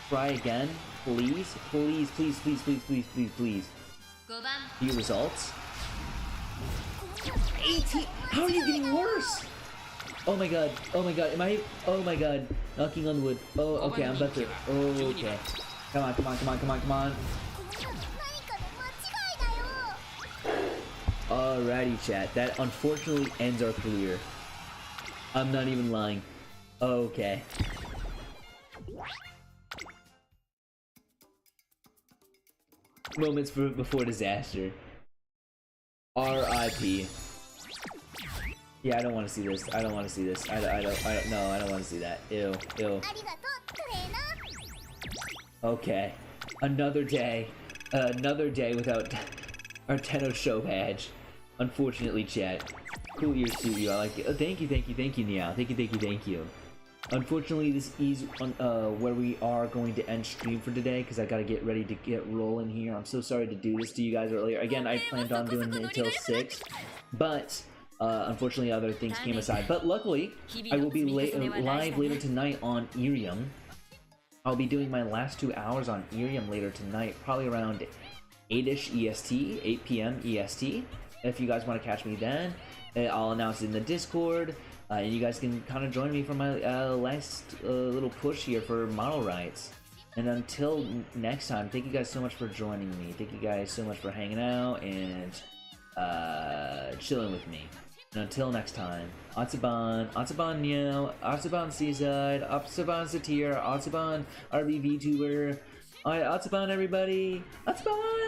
Try again. Please. Please, please, please, please, please, please, please. View results. 18. How are you getting worse? Oh my god. Oh my god. Am I? Oh my god. Knocking on wood. Oh, okay. I'm about to. Oh, okay. Come on, come on, come on, come on, come on. Alrighty, chat. That unfortunately ends our career. I'm not even lying. Okay. Moments before disaster. R.I.P. Yeah, I don't want to see this. I don't want to see this. I don't. No, I don't want to see that. Ew. Ew. Okay. Another day. Another day without our Tenno Show badge. Unfortunately, chat. Cool ears to you. I like it. Oh, thank you, thank you, thank you, Niao. Thank you, thank you, thank you. Unfortunately, this is where we are going to end stream for today because I gotta get ready to get rolling here. I'm so sorry to do this to you guys earlier. Again, I planned on doing it until 6, but unfortunately, other things came aside. But luckily, I will be live later tonight on Irium. I'll be doing my last 2 hours on Irium later tonight, probably around 8ish EST, 8 p.m. EST. If you guys want to catch me then, I'll announce it in the Discord, and you guys can kind of join me for my last little push here for model rights. And until next time, thank you guys so much for joining me. Thank you guys so much for hanging out and chilling with me. And until next time, Atsuban, Atsuban Neo, Atsuban Seaside, Atsuban Satir, Atsuban RB VTuber. Alright, Atsuban everybody! Atsuban!